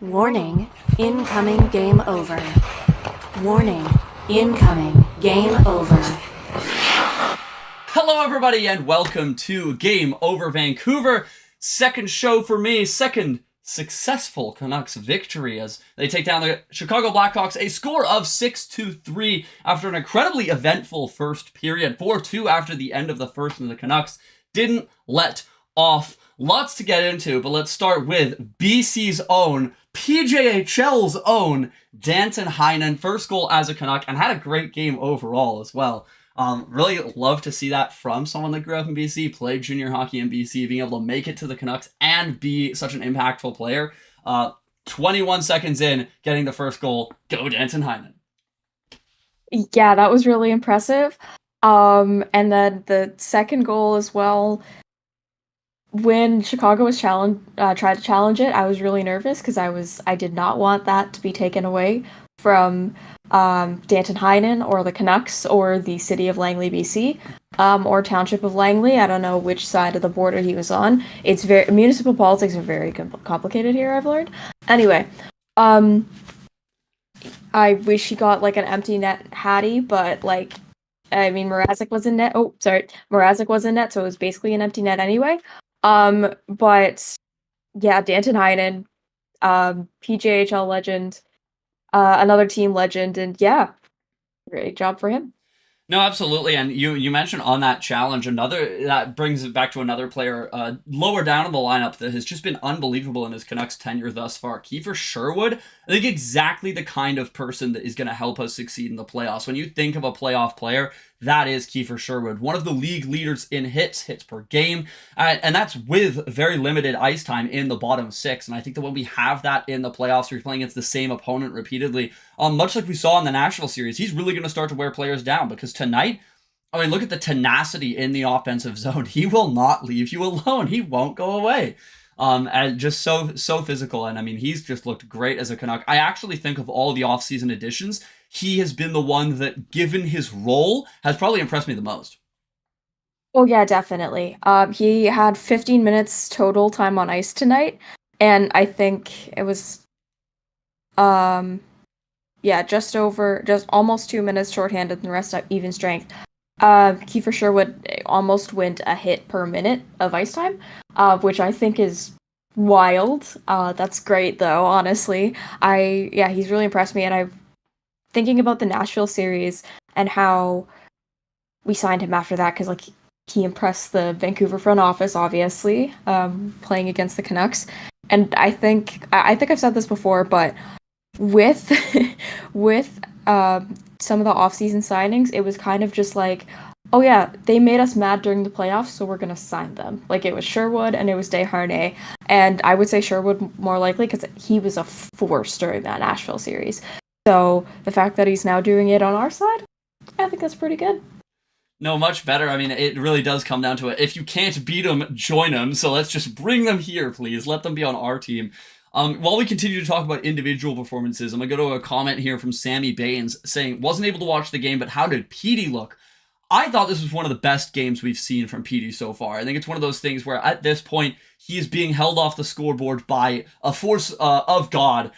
Warning, incoming game over. Warning, incoming game over. Hello everybody and welcome to Game Over Vancouver. Second show for me, second successful Canucks victory as they take down the Chicago Blackhawks, a score of 6-3 after an incredibly eventful first period. 4-2 after the end of the first, and the Canucks didn't let off. Lots to get into, but let's start with BC's own, PJHL's own Danton Heinen. First goal as a Canuck and had a great game overall as well. Really love to see that from someone that grew up in BC, played junior hockey in BC, being able to make it to the Canucks and be such an impactful player. 21 seconds in, getting the first goal. Go Danton Heinen. Yeah, that was really impressive. And then the second goal as well. When Chicago was tried to challenge it, I was really nervous because I did not want that to be taken away from Danton Heinen or the Canucks or the city of Langley, BC, or township of Langley. I don't know which side of the border he was on. Municipal politics are very complicated here, I've learned. Anyway, I wish he got like an empty net Hattie, but Mrazek was in net. Oh, sorry, Mrazek was in net, so it was basically an empty net anyway. But yeah, Danton Heinen, PJHL legend, another team legend, and yeah, great job for him. No, absolutely, and you mentioned on that challenge, that brings it back to another player lower down in the lineup that has just been unbelievable in his Canucks tenure thus far. Kiefer Sherwood, I think exactly the kind of person that is going to help us succeed in the playoffs. When you think of a playoff player, that is Kiefer Sherwood, one of the league leaders in hits per game, and that's with very limited ice time in the bottom six. And I think that when we have that in the playoffs, we're playing against the same opponent repeatedly, much like we saw in the National Series, he's really going to start to wear players down, because tonight, I mean, look at the tenacity in the offensive zone. He will not leave you alone. He won't go away. And just so physical. And I mean, he's just looked great as a Canuck. I actually think of all the offseason additions, he has been the one that, given his role, has probably impressed me the most. Oh yeah, definitely. He had 15 minutes total time on ice tonight, and I think it was, just almost 2 minutes shorthanded, and the rest at even strength. Kiefer Sherwood almost went a hit per minute of ice time, which I think is wild. That's great though, honestly. He's really impressed me, and I'm thinking about the Nashville series and how we signed him after that, because he impressed the Vancouver front office, obviously, playing against the Canucks. And I think I've said this before, but with some of the off-season signings, it was kind of just like, oh yeah, they made us mad during the playoffs, so we're gonna sign them. Like, it was Sherwood and it was Desharnais, and I would say Sherwood more likely because he was a force during that Nashville series. So the fact that he's now doing it on our side, I think that's pretty good. No, much better. I mean, it really does come down to it. If you can't beat them, join them. So let's just bring them here, please. Let them be on our team. While we continue to talk about individual performances, I'm going to go to a comment here from Sammy Baines saying, wasn't able to watch the game, but how did Petey look? I thought this was one of the best games we've seen from Petey so far. I think it's one of those things where at this point, he is being held off the scoreboard by a force of God,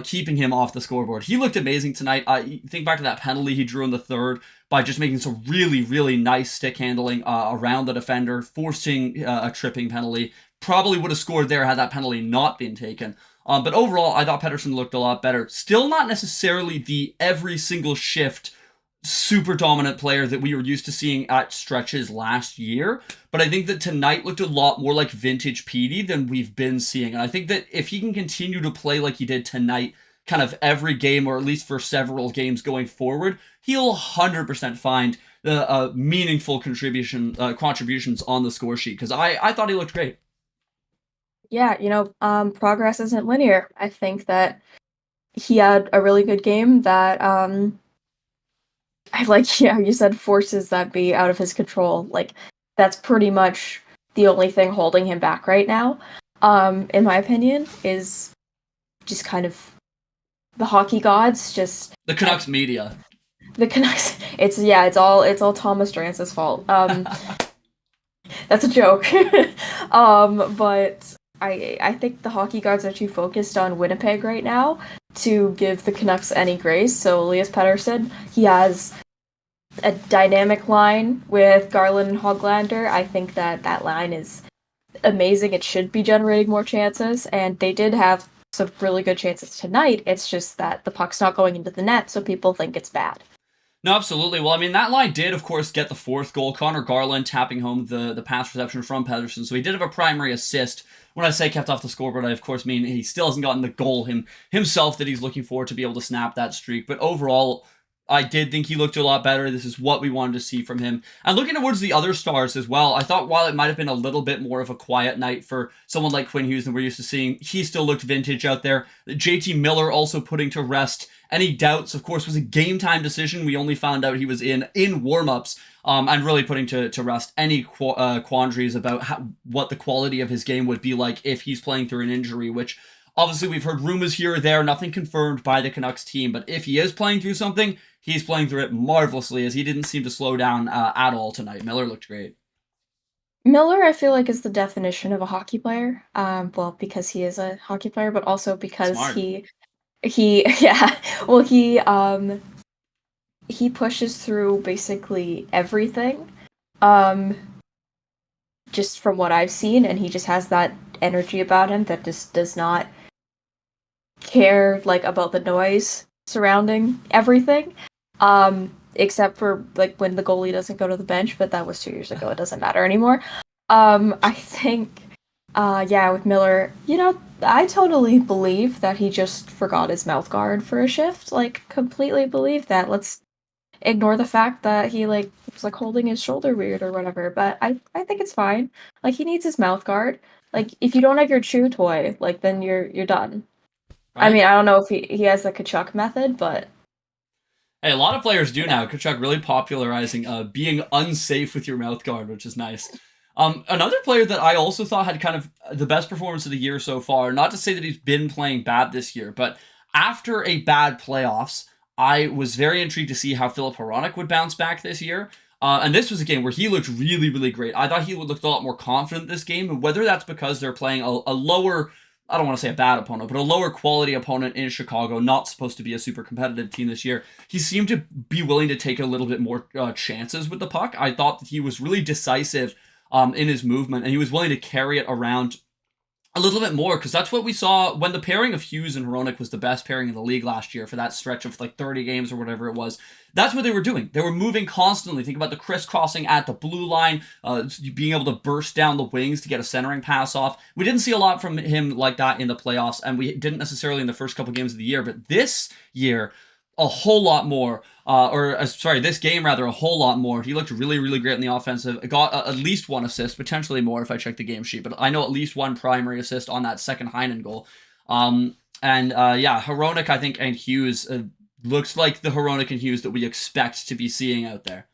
keeping him off the scoreboard. He looked amazing tonight. Think back to that penalty he drew in the third by just making some really, really nice stick handling around the defender, forcing a tripping penalty. Probably would have scored there had that penalty not been taken. But overall, I thought Pettersson looked a lot better. Still not necessarily the every single shift super dominant player that we were used to seeing at stretches last year, but I think that tonight looked a lot more like vintage Petey than we've been seeing. And I think that if he can continue to play like he did tonight, kind of every game, or at least for several games going forward, he'll 100% find the meaningful contributions on the score sheet, because I thought he looked great. Yeah, progress isn't linear. I think that he had a really good game that, I like, yeah, you said forces that be out of his control. Like, that's pretty much the only thing holding him back right now, in my opinion, is just kind of the hockey gods, just the Canucks media. The Canucks, it's all Thomas Drance's fault. That's a joke. But I think the hockey gods are too focused on Winnipeg right now to give the Canucks any grace. So Elias Pettersson, he has a dynamic line with Garland and Hoglander. I think that line is amazing. It should be generating more chances, and they did have some really good chances tonight. It's just that the puck's not going into the net, so people think it's bad. No, absolutely. Well, I mean, that line did, of course, get the fourth goal. Connor Garland tapping home the pass reception from Pettersson. So he did have a primary assist. When I say kept off the scoreboard, I, of course, mean he still hasn't gotten the goal himself that he's looking for to be able to snap that streak. But overall, I did think he looked a lot better. This is what we wanted to see from him. And looking towards the other stars as well, I thought while it might have been a little bit more of a quiet night for someone like Quinn Hughes than we're used to seeing, he still looked vintage out there. JT Miller also putting to rest any doubts, of course, was a game time decision. We only found out he was in warm-ups, and really putting to rest any quandaries about what the quality of his game would be like if he's playing through an injury, which obviously we've heard rumors here or there, nothing confirmed by the Canucks team, but if he is playing through something, he's playing through it marvelously, as he didn't seem to slow down at all tonight. Miller looked great. Miller, I feel like, is the definition of a hockey player. Well, because he is a hockey player, but also because Smart. he yeah, well, he pushes through basically everything, just from what I've seen, and he just has that energy about him that just does not care like about the noise surrounding everything, except for like when the goalie doesn't go to the bench, but that was 2 years ago. It doesn't matter anymore. I think yeah, with Miller, I totally believe that he just forgot his mouth guard for a shift. Like, completely believe that. Let's ignore the fact that he was like holding his shoulder weird or whatever. But I think it's fine. Like, he needs his mouth guard. Like, if you don't have your chew toy, like, then you're done. Right? I mean, I don't know if he has the Kachuk method, but Hey, a lot of players do now. Kachuk really popularizing being unsafe with your mouth guard, which is nice. Another player that I also thought had kind of the best performance of the year so far, not to say that he's been playing bad this year, but after a bad playoffs, I was very intrigued to see how Filip Hronek would bounce back this year. And this was a game where he looked really, really great. I thought he would look a lot more confident this game, and whether that's because they're playing a lower, I don't want to say a bad opponent, but a lower quality opponent in Chicago, not supposed to be a super competitive team this year. He seemed to be willing to take a little bit more chances with the puck. I thought that he was really decisive in his movement, and he was willing to carry it around a little bit more, because that's what we saw when the pairing of Hughes and Hronek was the best pairing in the league last year for that stretch of like 30 games or whatever it was. That's what they were doing. They were moving constantly. Think about the crisscrossing at the blue line, being able to burst down the wings to get a centering pass off. We didn't see a lot from him like that in the playoffs, and we didn't necessarily in the first couple games of the year, but this year, a whole lot more, this game rather, a whole lot more. He looked really, really great in the offensive. Got at least one assist, potentially more if I check the game sheet, but I know at least one primary assist on that second Heinen goal. Hronek, I think, and Hughes looks like the Hronek and Hughes that we expect to be seeing out there.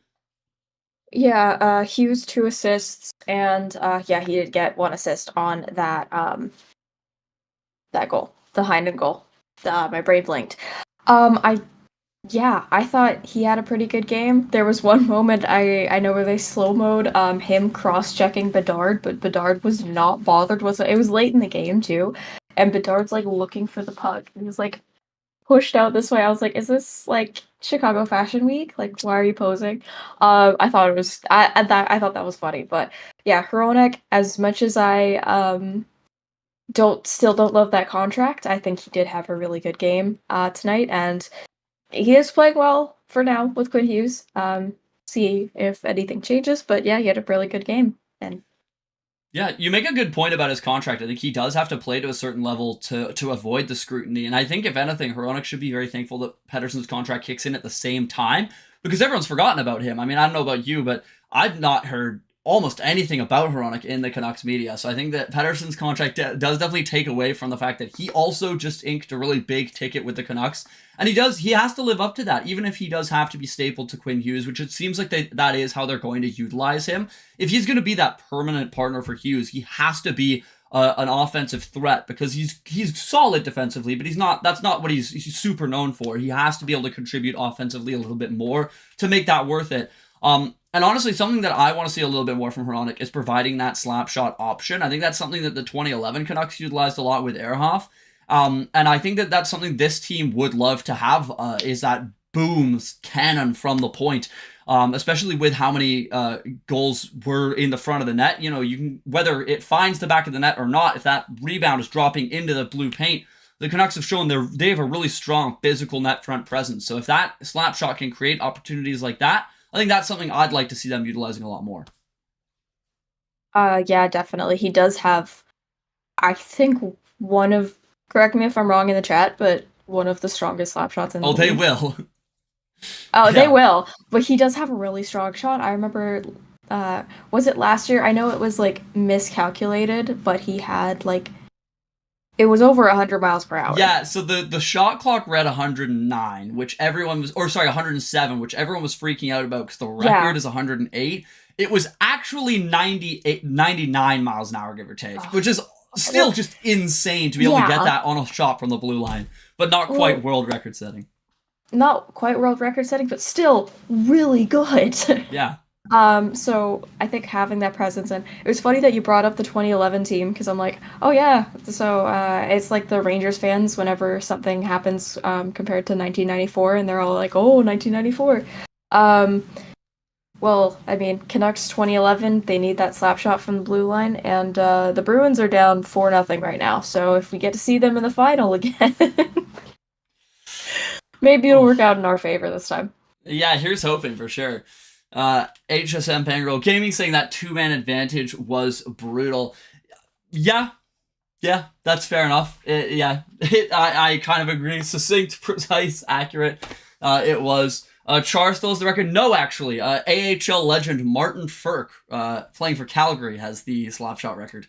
yeah, Hughes 2 assists, and he did get 1 assist on that that goal, the Heinen goal. My brain blinked. I thought he had a pretty good game. There was one moment I know where they slow-mo'd him cross-checking Bedard, but Bedard was not bothered. It was late in the game too, and Bedard's like looking for the puck. He was like pushed out this way. I was like, is this like Chicago Fashion Week? Like, why are you posing? I thought I thought that was funny, but yeah, Hronek, as much as I don't love that contract, I think he did have a really good game tonight, and he is playing well for now with Quinn Hughes. See if anything changes, but yeah, he had a really good game. And yeah, you make a good point about his contract. I think he does have to play to a certain level to avoid the scrutiny. And I think, if anything, Hronek should be very thankful that Pettersson's contract kicks in at the same time, because everyone's forgotten about him. I mean, I don't know about you, but I've not heard almost anything about Hronek in the Canucks media. So I think that Pettersson's contract does definitely take away from the fact that he also just inked a really big ticket with the Canucks. And he has to live up to that, even if he does have to be stapled to Quinn Hughes, which it seems like that is how they're going to utilize him. If he's going to be that permanent partner for Hughes, he has to be an offensive threat, because he's solid defensively, but that's not what he's super known for. He has to be able to contribute offensively a little bit more to make that worth it. And honestly, something that I want to see a little bit more from Hronek is providing that slap shot option. I think that's something that the 2011 Canucks utilized a lot with Ehrhoff. And I think that that's something this team would love to have, is that boom cannon from the point. Especially with how many goals were in the front of the net. You know, you can, whether it finds the back of the net or not, if that rebound is dropping into the blue paint, the Canucks have shown they have a really strong physical net front presence. So if that slap shot can create opportunities like that, I think that's something I'd like to see them utilizing a lot more. Yeah, definitely. He does have, I think, correct me if I'm wrong in the chat, but one of the strongest slap shots in the league. They will. Oh, yeah. They will. But he does have a really strong shot. I remember, was it last year? I know it was, like, miscalculated, but he had, like, it was over 100 miles per hour. Yeah, so the shot clock read 109, which everyone was, 107, which everyone was freaking out about because the record is 108. It was actually 99 miles an hour, give or take, which is still just insane to be able to get that on a shot from the blue line, but not quite world record setting. Not quite world record setting, but still really good. Yeah. So I think having that presence, and it was funny that you brought up the 2011 team, because I'm like, oh yeah, so it's like the Rangers fans whenever something happens compared to 1994, and they're all like, oh, 1994. Well, I mean, Canucks 2011, they need that slap shot from the blue line, and the Bruins are down 4-0 right now, so if we get to see them in the final again, maybe it'll work out in our favor this time. Yeah, here's hoping for sure. HSM Pangirl Gaming saying that 2-man advantage was brutal. Yeah, that's fair enough. I kind of agree. Succinct, precise, accurate. It was. Char still has the record. No, actually. AHL legend Martin Ferk, playing for Calgary, has the slapshot record.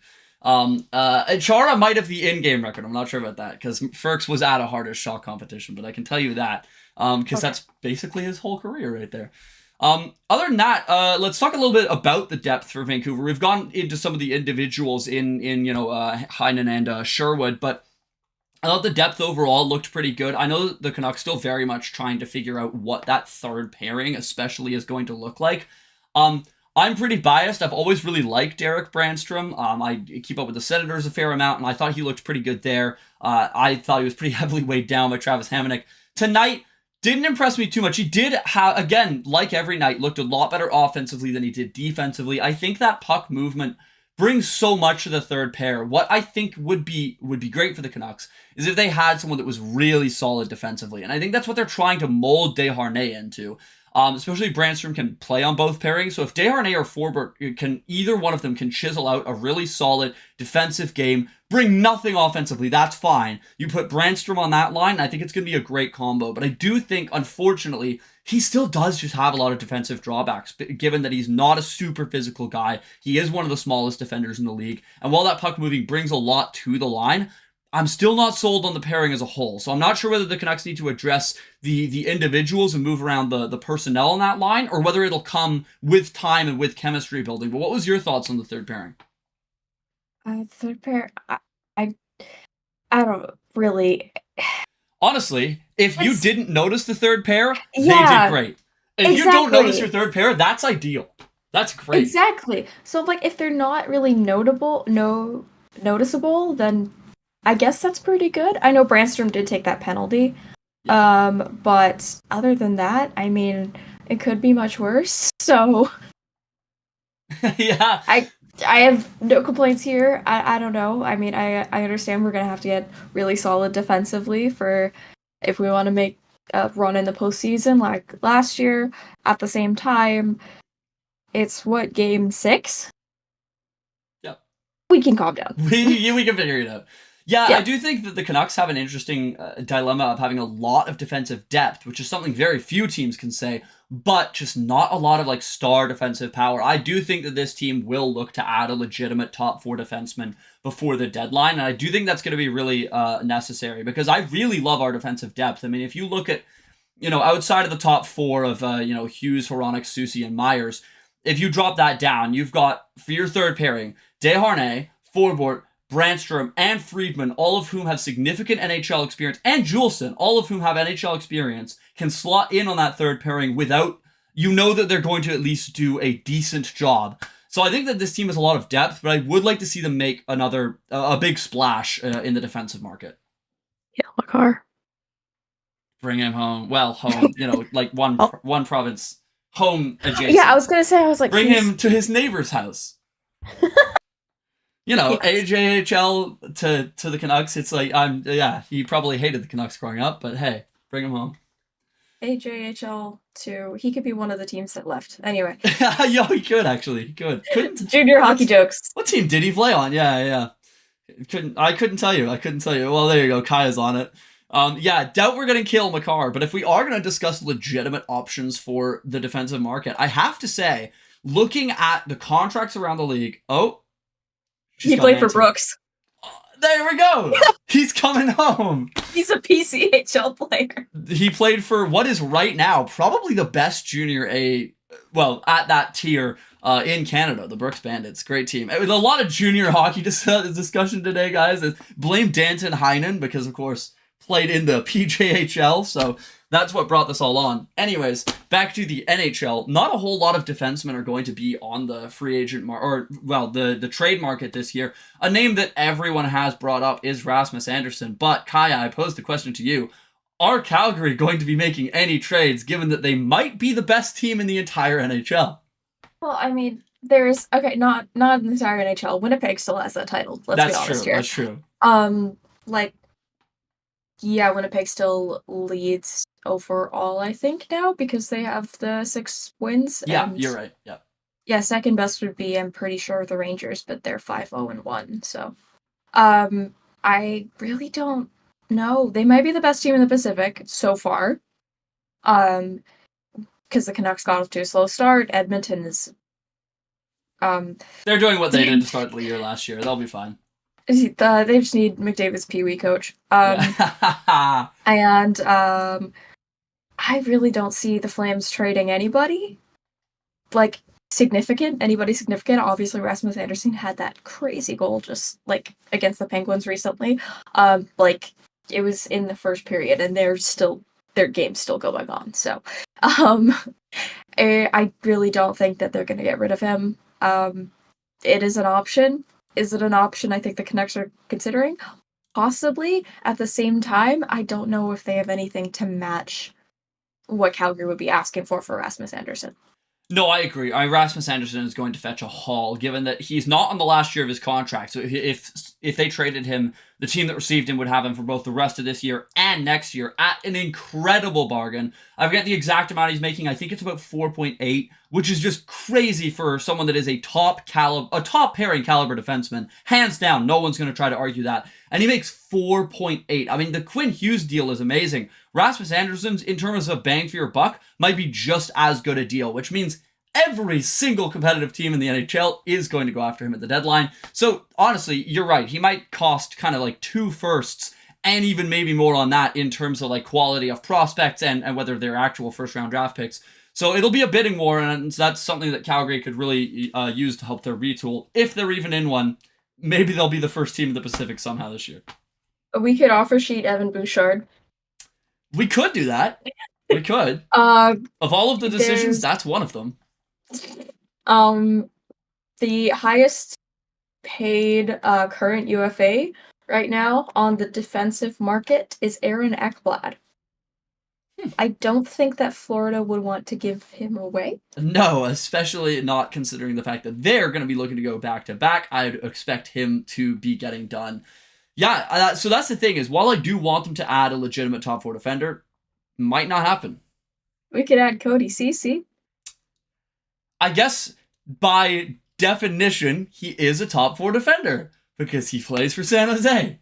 Chara might have the in-game record. I'm not sure about that, because Ferks was at a hardest shot competition, but I can tell you that, because that's basically his whole career right there. Other than that, let's talk a little bit about the depth for Vancouver. We've gone into some of the individuals in Heinen and Sherwood, but I thought the depth overall looked pretty good. I know the Canucks still very much trying to figure out what that third pairing especially is going to look like. I'm pretty biased. I've always really liked Derek Brandstrom. I keep up with the Senators a fair amount, and I thought he looked pretty good there. I thought he was pretty heavily weighed down by Travis Hamonic. Tonight, didn't impress me too much. He did have, again, like every night, looked a lot better offensively than he did defensively. I think that puck movement brings so much to the third pair. What I think would be great for the Canucks is if they had someone that was really solid defensively. And I think that's what they're trying to mold Desharnais into. Especially Brandstrom can play on both pairings. So if Desharnais or Forbort either one of them can chisel out a really solid defensive game, bring nothing offensively, that's fine. You put Brandstrom on that line, and I think it's going to be a great combo. But I do think, unfortunately, he still does just have a lot of defensive drawbacks, given that he's not a super physical guy. He is one of the smallest defenders in the league. And while that puck moving brings a lot to the line, I'm still not sold on the pairing as a whole. So I'm not sure whether the Canucks need to address the individuals and move around the personnel on that line, or whether it'll come with time and with chemistry building. But what was your thoughts on the third pairing? Third pair, I don't really. Honestly, if you didn't notice the third pair, they did great. If you don't notice your third pair, that's ideal. That's great. Exactly. So like, if they're not really noticeable, then I guess that's pretty good. I know Brandstrom did take that penalty. But other than that, I mean, it could be much worse. So yeah. I have no complaints here. I don't know. I mean, I understand we're gonna have to get really solid defensively if we want to make a run in the postseason like last year. At the same time, it's game 6? Yep. We can calm down. we can figure it out. Yeah, I do think that the Canucks have an interesting dilemma of having a lot of defensive depth, which is something very few teams can say, but just not a lot of like star defensive power. I do think that this team will look to add a legitimate top 4 defenseman before the deadline, and I do think that's going to be really necessary, because I really love our defensive depth. I mean, if you look at, outside of the top 4 of, Hughes, Hronek, Soucy, and Myers, if you drop that down, you've got, for your third pairing, Desharnais, Forbort, Brandstrom, and Friedman, all of whom have significant NHL experience, and Juleson, all of whom have NHL experience, can slot in on that third pairing without, you know that they're going to at least do a decent job. So I think that this team has a lot of depth, but I would like to see them make a big splash in the defensive market. Yeah, Makar. Bring him home. Well, home, like one province home adjacent. Yeah, I was gonna say, I was like, bring him to his neighbor's house. Yes. AJHL to the Canucks. It's like he probably hated the Canucks growing up, but hey, bring him home. AJHL to he could be one of the teams that left. Anyway. Yo, he could actually. He could. Junior hockey jokes. What team did he play on? Yeah. I couldn't tell you. Well, there you go. Kaja's on it. Doubt we're gonna kill Makar, but if we are gonna discuss legitimate options for the defensive market, I have to say, looking at the contracts around the league, he played for Brooks. There we go. He's coming home. He's a PCHL player. He played for what is right now probably the best junior A, at that tier in Canada, the Brooks Bandits. Great team. It was a lot of junior hockey discussion today, guys. Blame Danton Heinen because, of course, played in the PJHL, so that's what brought this all on. Anyways, back to the NHL. Not a whole lot of defensemen are going to be on the free agent the trade market this year. A name that everyone has brought up is Rasmus Andersson. But Kaja, I posed the question to you: are Calgary going to be making any trades, given that they might be the best team in the entire NHL? Well, I mean, there's not in the entire NHL. Winnipeg still has that title. Let's be honest here. That's true. Winnipeg still leads overall, I think, now, because they have the 6 wins. Yeah, you're right. Yeah. Yeah, second best would be, I'm pretty sure, the Rangers, but they're 5-0-1. So, I really don't know. They might be the best team in the Pacific so far. Because the Canucks got off to a slow start. Edmonton is. They're doing what they did to start the year last year. They'll be fine. They just need McDavid's Pee-wee coach. And I really don't see the Flames trading anybody significant. Obviously, Rasmus Andersson had that crazy goal just against the Penguins recently. It was in the first period, and their game's still going on. So, I really don't think that they're going to get rid of him. It is an option. Is it an option I think the Canucks are considering? Possibly. At the same time, I don't know if they have anything to match what Calgary would be asking for Rasmus Andersson. No, I agree. Rasmus Andersson is going to fetch a haul, given that he's not on the last year of his contract. So if they traded him, the team that received him would have him for both the rest of this year and next year at an incredible bargain. I forget the exact amount he's making. I think it's about 4.8, which is just crazy for someone that is a top pairing caliber defenseman. Hands down, no one's going to try to argue that. And he makes 4.8. I mean, the Quinn Hughes deal is amazing. Rasmus Andersson's, in terms of bang for your buck, might be just as good a deal, which means every single competitive team in the NHL is going to go after him at the deadline. So, honestly, you're right. He might cost kind of like 2 firsts and even maybe more on that in terms of quality of prospects and whether they're actual first-round draft picks. So it'll be a bidding war, and that's something that Calgary could really use to help their retool. If they're even in one, maybe they'll be the first team in the Pacific somehow this year. We could offer sheet Evan Bouchard. We could do that. We could. Of all of the decisions, that's one of them. The highest paid current UFA right now on the defensive market is Aaron Ekblad. I don't think that Florida would want to give him away. No, especially not considering the fact that they're going to be looking to go back-to-back. I'd expect him to be getting done. Yeah, so that's the thing is, while I do want them to add a legitimate top 4 defender, might not happen. We could add Cody Ceci. I guess by definition, he is a top 4 defender because he plays for San Jose.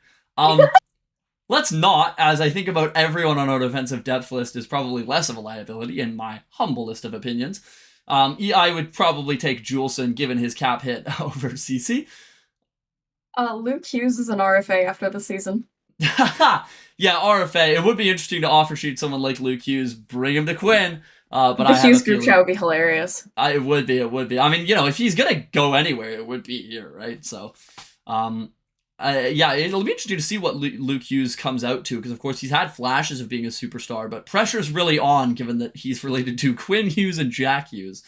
Let's not, as I think about everyone on our defensive depth list is probably less of a liability in my humblest of opinions. I would probably take Juleson given his cap hit over CC. Luke Hughes is an RFA after the season. Yeah, RFA. It would be interesting to offer sheet someone like Luke Hughes, bring him to Quinn. But the Hughes group chat would be hilarious. It would be. I mean, if he's going to go anywhere, it would be here, right? So, Yeah, it'll be interesting to see what Luke Hughes comes out to, because of course he's had flashes of being a superstar, but pressure's really on given that he's related to Quinn Hughes and Jack Hughes.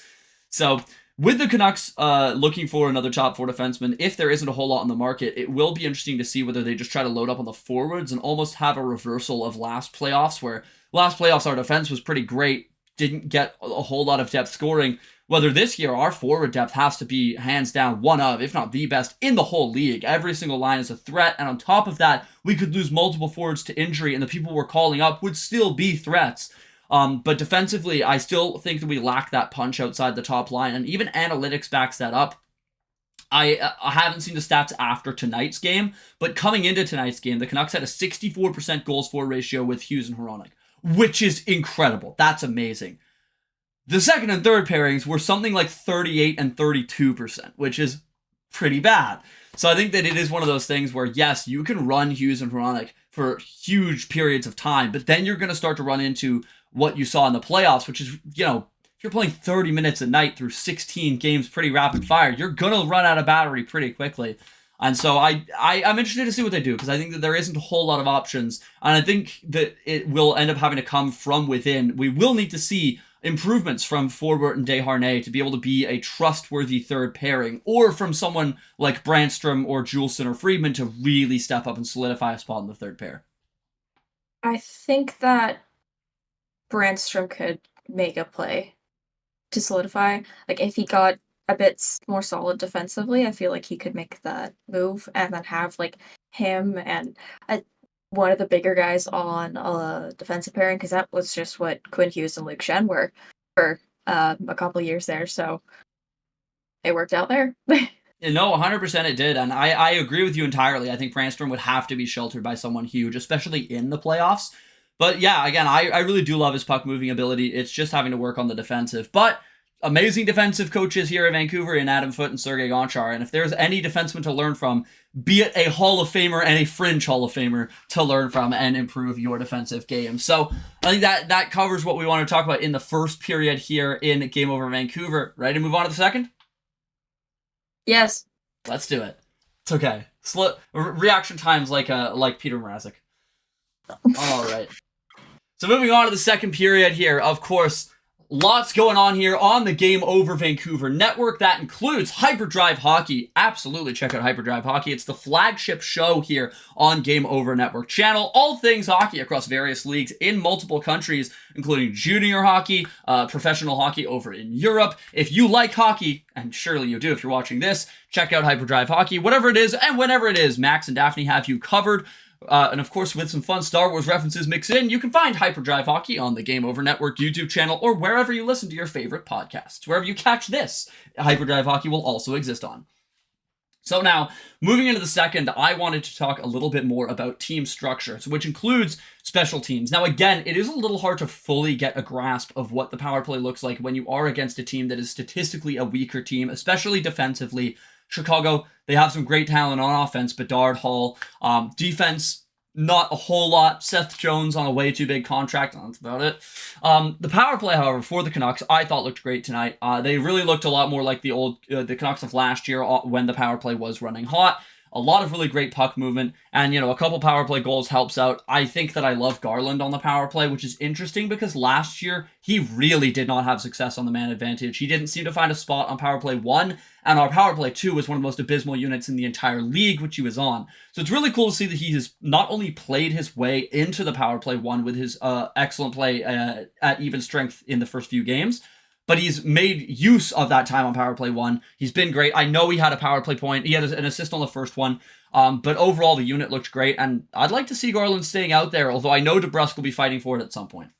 So with the Canucks looking for another top four defenseman, if there isn't a whole lot on the market, it will be interesting to see whether they just try to load up on the forwards and almost have a reversal of last playoffs, where last playoffs our defense was pretty great, didn't get a whole lot of depth scoring. Whether this year our forward depth has to be hands down one of, if not the best in the whole league. Every single line is a threat, and on top of that, we could lose multiple forwards to injury, and the people we're calling up would still be threats. But defensively, I still think that we lack that punch outside the top line, and even analytics backs that up. I haven't seen the stats after tonight's game, but coming into tonight's game, the Canucks had a 64% goals for ratio with Hughes and Hronek, which is incredible. That's amazing. The second and third pairings were something like 38 and 32%, which is pretty bad. So I think that it is one of those things where, yes, you can run Hughes and Hronek for huge periods of time, but then you're going to start to run into what you saw in the playoffs, which is, if you're playing 30 minutes a night through 16 games pretty rapid fire, you're going to run out of battery pretty quickly. And so I'm interested to see what they do, because I think that there isn't a whole lot of options, and I think that it will end up having to come from within. We will need to see improvements from Forbort and Desharnais to be able to be a trustworthy third pairing, or from someone like Brandstrom or Juleson or Friedman to really step up and solidify a spot in the third pair. I think that Brandstrom could make a play to solidify. Like, if he got a bit more solid defensively, I feel like he could make that move and then have like him and one of the bigger guys on a defensive pairing, because that was just what Quinn Hughes and Luke Shen were for a couple years there. So it worked out there. No, 100% it did, and I agree with you entirely. I think Brandstrom would have to be sheltered by someone huge, especially in the playoffs. But yeah, again, I really do love his puck moving ability. It's just having to work on the defensive. But amazing defensive coaches here in Vancouver in Adam Foote and Sergei Gonchar. And if there's any defenseman to learn from, be it a Hall of Famer and a fringe Hall of Famer to learn from and improve your defensive game. So I think that covers what we want to talk about in the first period here in Game Over Vancouver. Ready to move on to the second? Yes. Let's do it. It's okay. Reaction times like Peter Mrazek. All right. So moving on to the second period here, of course, lots going on here on the Game Over Vancouver network. That includes Hyperdrive Hockey. Absolutely check out Hyperdrive Hockey. It's the flagship show here on Game Over Network channel. All things hockey across various leagues in multiple countries, including junior hockey, professional hockey over in Europe. If you like hockey, and surely you do if you're watching this, check out Hyperdrive Hockey. Whatever it is and whenever it is, Max and Daphne have you covered. And of course, with some fun Star Wars references mixed in, you can find Hyperdrive Hockey on the Game Over Network YouTube channel or wherever you listen to your favorite podcasts. Wherever you catch this, Hyperdrive Hockey will also exist on. So now, moving into the second, I wanted to talk a little bit more about team structures, which includes special teams. Now again, it is a little hard to fully get a grasp of what the power play looks like when you are against a team that is statistically a weaker team, especially defensively. Chicago, they have some great talent on offense, Bedard, Hall. Defense, not a whole lot. Seth Jones on a way too big contract, and that's about it. The power play, however, for the Canucks, I thought looked great tonight. They really looked a lot more like the Canucks of last year when the power play was running hot. A lot of really great puck movement, and, a couple power play goals helps out. I think that I love Garland on the power play, which is interesting because last year, he really did not have success on the man advantage. He didn't seem to find a spot on power play 1, and our power play 2 was one of the most abysmal units in the entire league, which he was on. So it's really cool to see that he has not only played his way into the power play 1 with his excellent play at even strength in the first few games, but he's made use of that time on power play 1. He's been great. I know he had a power play point. He had an assist on the first one. But overall, the unit looked great. And I'd like to see Garland staying out there, although I know DeBrusk will be fighting for it at some point.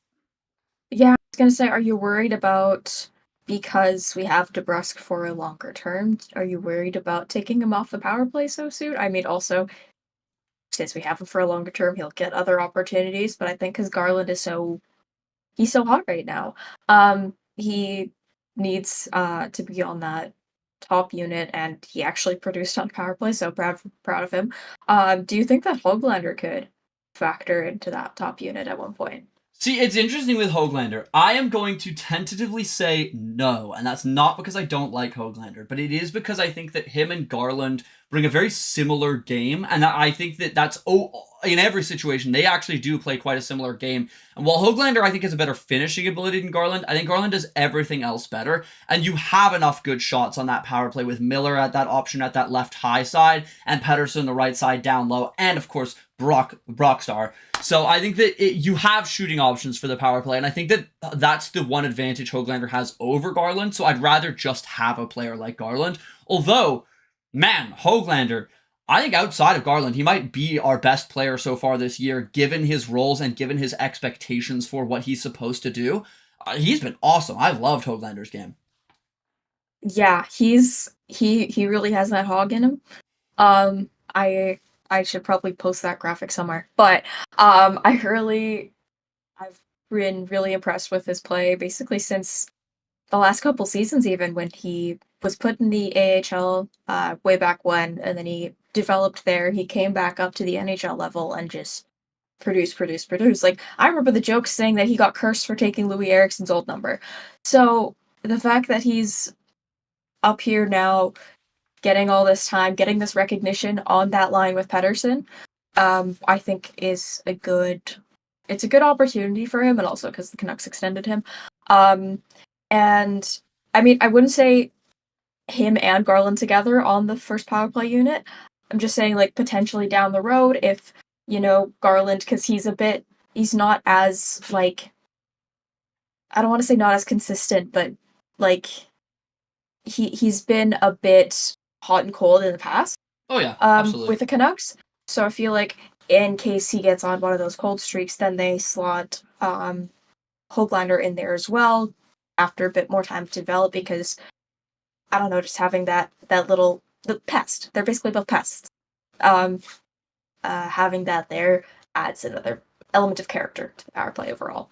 Yeah, I was going to say, are you worried about, because we have DeBrusk for a longer term, are you worried about taking him off the power play so soon? I mean, also, since we have him for a longer term, he'll get other opportunities. But I think because Garland is he's so hot right now. He needs to be on that top unit, and he actually produced on power play, so proud of him. Do you think that Höglander could factor into that top unit at one point? See, it's interesting with Höglander. I am going to tentatively say no, and that's not because I don't like Höglander, but it is because I think that him and Garland bring a very similar game, and I think that's in every situation they actually do play quite a similar game. And while Höglander I think has a better finishing ability than Garland, I think Garland does everything else better. And you have enough good shots on that power play with Miller at that option at that left high side, and Pettersson the right side down low, and of course Brockstar. So I think that you have shooting options for the power play, and I think that that's the one advantage Höglander has over Garland. So I'd rather just have a player like Garland. Although, man, Höglander, I think outside of Garland, he might be our best player so far this year, given his roles and given his expectations for what he's supposed to do. He's been awesome. I loved Höglander's game. Yeah, he really has that hog in him. I should probably post that graphic somewhere. But I've been really impressed with his play basically since the last couple seasons, even when he was put in the AHL way back when, and then he developed there. He came back up to the NHL level and just produce. Like, I remember the jokes saying that he got cursed for taking Louis Eriksson's old number. So the fact that he's up here now, getting all this time, getting this recognition on that line with Pettersson, I think is a good opportunity for him, and also because the Canucks extended him. And I mean, I wouldn't say him and Garland together on the first power play unit. I'm just saying, like, potentially down the road, if, Garland, because he's not as, like, I don't want to say not as consistent, but, like, he's been a bit hot and cold in the past. Oh yeah, absolutely. With the Canucks. So I feel like in case he gets on one of those cold streaks, then they slot Höglander in there as well after a bit more time to develop, because I don't know, just having the pest. They're basically both pests. Having that there adds another element of character to the power play overall.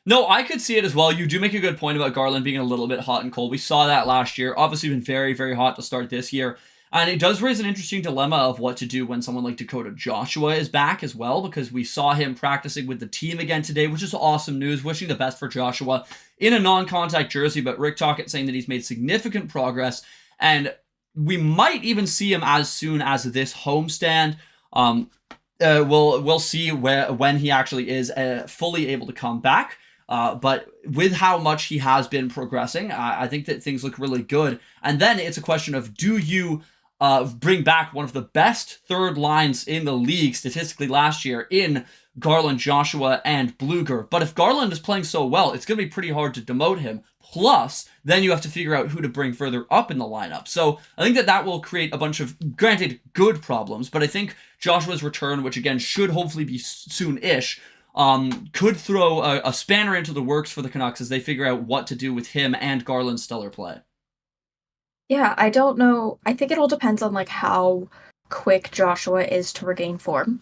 No, I could see it as well. You do make a good point about Garland being a little bit hot and cold. We saw that last year. Obviously been very, very hot to start this year. And it does raise an interesting dilemma of what to do when someone like Dakota Joshua is back as well, because we saw him practicing with the team again today, which is awesome news. Wishing the best for Joshua in a non-contact jersey, but Rick Tocchet saying that he's made significant progress, and we might even see him as soon as this homestand. We'll see when he actually is fully able to come back. But with how much he has been progressing, I think that things look really good. And then it's a question of, do you bring back one of the best third lines in the league statistically last year in Garland, Joshua, and Bluger? But if Garland is playing so well, it's going to be pretty hard to demote him. Plus, then you have to figure out who to bring further up in the lineup. So I think that will create a bunch of, granted, good problems. But I think Joshua's return, which again should hopefully be soon-ish, could throw a spanner into the works for the Canucks as they figure out what to do with him and Garland's stellar play. Yeah, I don't know. I think it all depends on, like, how quick Joshua is to regain form.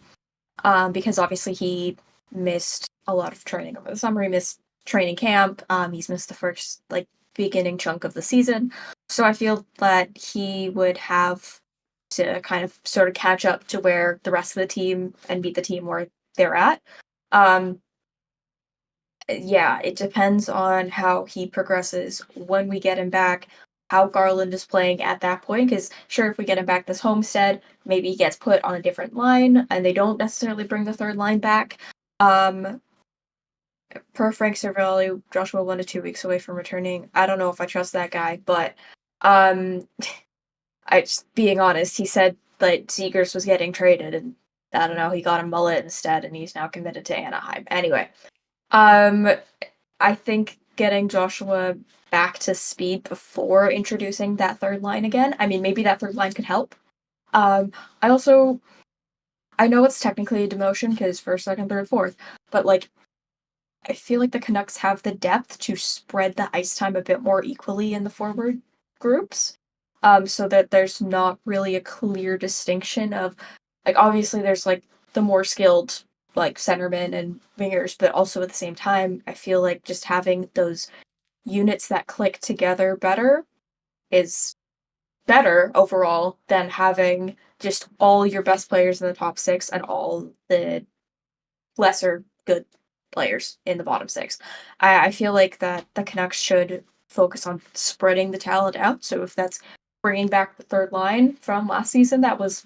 Because obviously he missed a lot of training over the summer. He missed training camp. He's missed the first, like, beginning chunk of the season. So I feel that he would have to kind of sort of catch up to where the rest of the team and beat the team where they're at. Yeah, it depends on how he progresses when we get him back, how Garland is playing at that point, because sure, if we get him back this homestead, maybe he gets put on a different line, and they don't necessarily bring the third line back. Per Frank Cervelli, Joshua 1 to 2 weeks away from returning. I don't know if I trust that guy, but I just, being honest, he said that Zegers was getting traded, and I don't know, he got a mullet instead, and he's now committed to Anaheim. Anyway, I think getting Joshua back to speed before introducing that third line again, I mean, maybe that third line could help. I know it's technically a demotion because first, second, third, fourth, but, like, I feel like the Canucks have the depth to spread the ice time a bit more equally in the forward groups, so that there's not really a clear distinction of, like, obviously there's, like, the more skilled, like, centermen and wingers, but also at the same time, I feel like just having those units that click together better is better overall than having just all your best players in the top six and all the lesser good players in the bottom six. I feel like that the Canucks should focus on spreading the talent out. So if that's bringing back the third line from last season, that was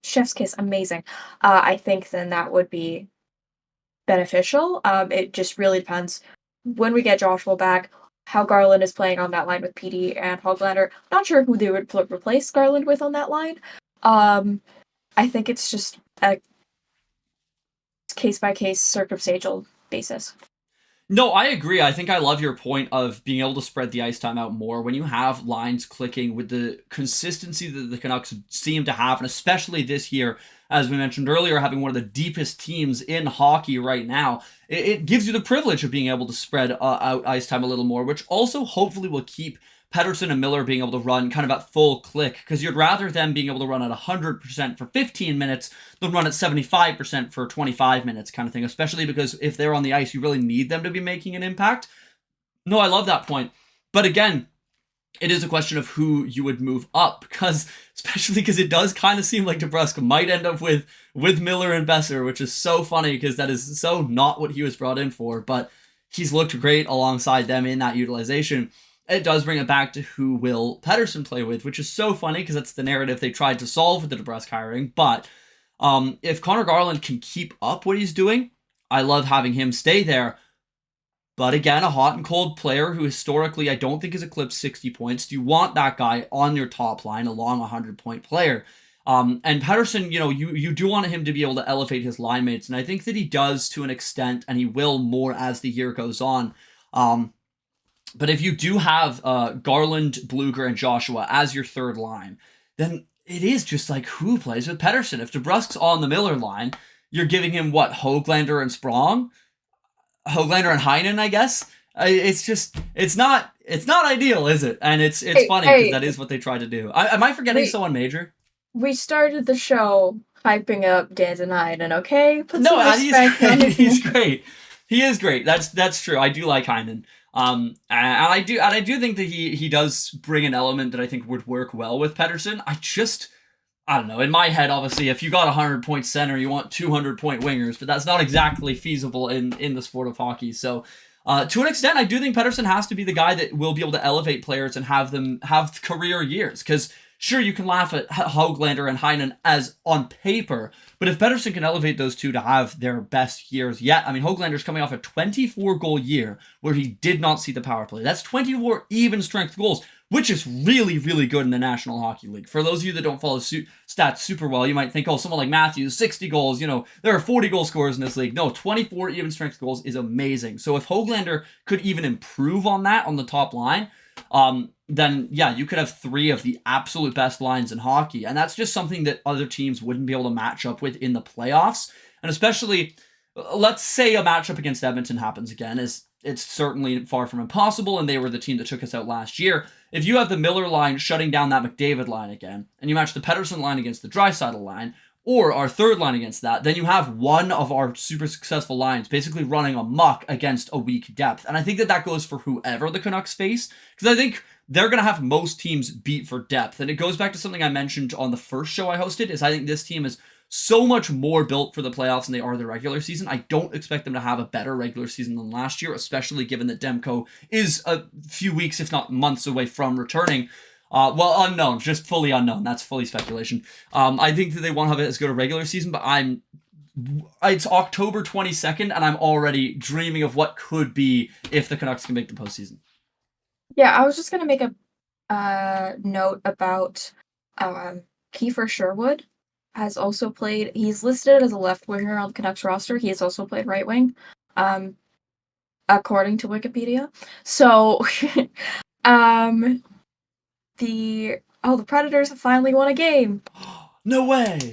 chef's kiss, amazing. I think then that would be beneficial. It just really depends when we get Joshua back, how Garland is playing on that line with PD and Hoglander. Not sure who they would replace Garland with on that line. I think it's just a case by case circumstantial basis. No, I agree. I think I love your point of being able to spread the ice time out more when you have lines clicking with the consistency that the Canucks seem to have, and especially this year, as we mentioned earlier, having one of the deepest teams in hockey right now. It gives you the privilege of being able to spread out ice time a little more, which also hopefully will keep Pettersson and Miller being able to run kind of at full click, because you'd rather them being able to run at 100% for 15 minutes than run at 75% for 25 minutes kind of thing, especially because if they're on the ice, you really need them to be making an impact. No, I love that point. But again, it is a question of who you would move up, especially because it does kind of seem like DeBrusk might end up with Miller and Besser, which is so funny because that is so not what he was brought in for, but he's looked great alongside them in that utilization. It does bring it back to who will Pettersson play with, which is so funny because that's the narrative they tried to solve with the DeBrusk hiring. But if Connor Garland can keep up what he's doing, I love having him stay there. But again, a hot and cold player who historically I don't think has eclipsed 60 points. Do you want that guy on your top line, a long 100-point player? And Pettersson, you do want him to be able to elevate his line mates, and I think that he does to an extent, and he will more as the year goes on. But if you do have Garland, Bluger, and Joshua as your third line, then it is just like who plays with Pettersson. If DeBrusk's on the Miller line, you're giving him what, Hoglander and Sprong? Hoglander and Heinen, I guess. It's not ideal, is it? And it's funny because that is what they try to do. Am I forgetting someone major? We started the show hyping up Dan Heinen, okay? He's great. He is great. That's true. I do like Heinen. And I do think that he does bring an element that I think would work well with Pettersson. I don't know. In my head, obviously, if you got 100-point center, you want 200-point wingers, but that's not exactly feasible in the sport of hockey. So, to an extent, I do think Pettersson has to be the guy that will be able to elevate players and have them have career years. Because sure, you can laugh at Hoglander and Heinen as on paper, but if Pettersson can elevate those two to have their best years yet, I mean, Hoglander's coming off a 24-goal year where he did not see the power play. That's 24 even-strength goals, which is really, really good in the National Hockey League. For those of you that don't follow stats super well, you might think, someone like Matthews, 60 goals, there are 40 goal scorers in this league. No, 24 even-strength goals is amazing. So if Hoglander could even improve on that on the top line, then yeah, you could have three of the absolute best lines in hockey. And that's just something that other teams wouldn't be able to match up with in the playoffs. And especially, let's say a matchup against Edmonton happens again, it's certainly far from impossible, and they were the team that took us out last year. If you have the Miller line shutting down that McDavid line again, and you match the Pettersson line against the Draisaitl line, or our third line against that, then you have one of our super successful lines basically running amok against a weak depth. And I think that goes for whoever the Canucks face, because I think they're going to have most teams beat for depth. And it goes back to something I mentioned on the first show I hosted, is I think this team is so much more built for the playoffs than they are the regular season. I don't expect them to have a better regular season than last year, especially given that Demko is a few weeks, if not months away from returning. Unknown, just fully unknown. That's fully speculation. I think that they won't have it as good a regular season, but it's October 22nd, and I'm already dreaming of what could be if the Canucks can make the postseason. Yeah, I was just going to make a note about Kiefer Sherwood has also played. He's listed as a left winger on the Canucks roster. He has also played right wing, according to Wikipedia. So, the Predators have finally won a game. No way!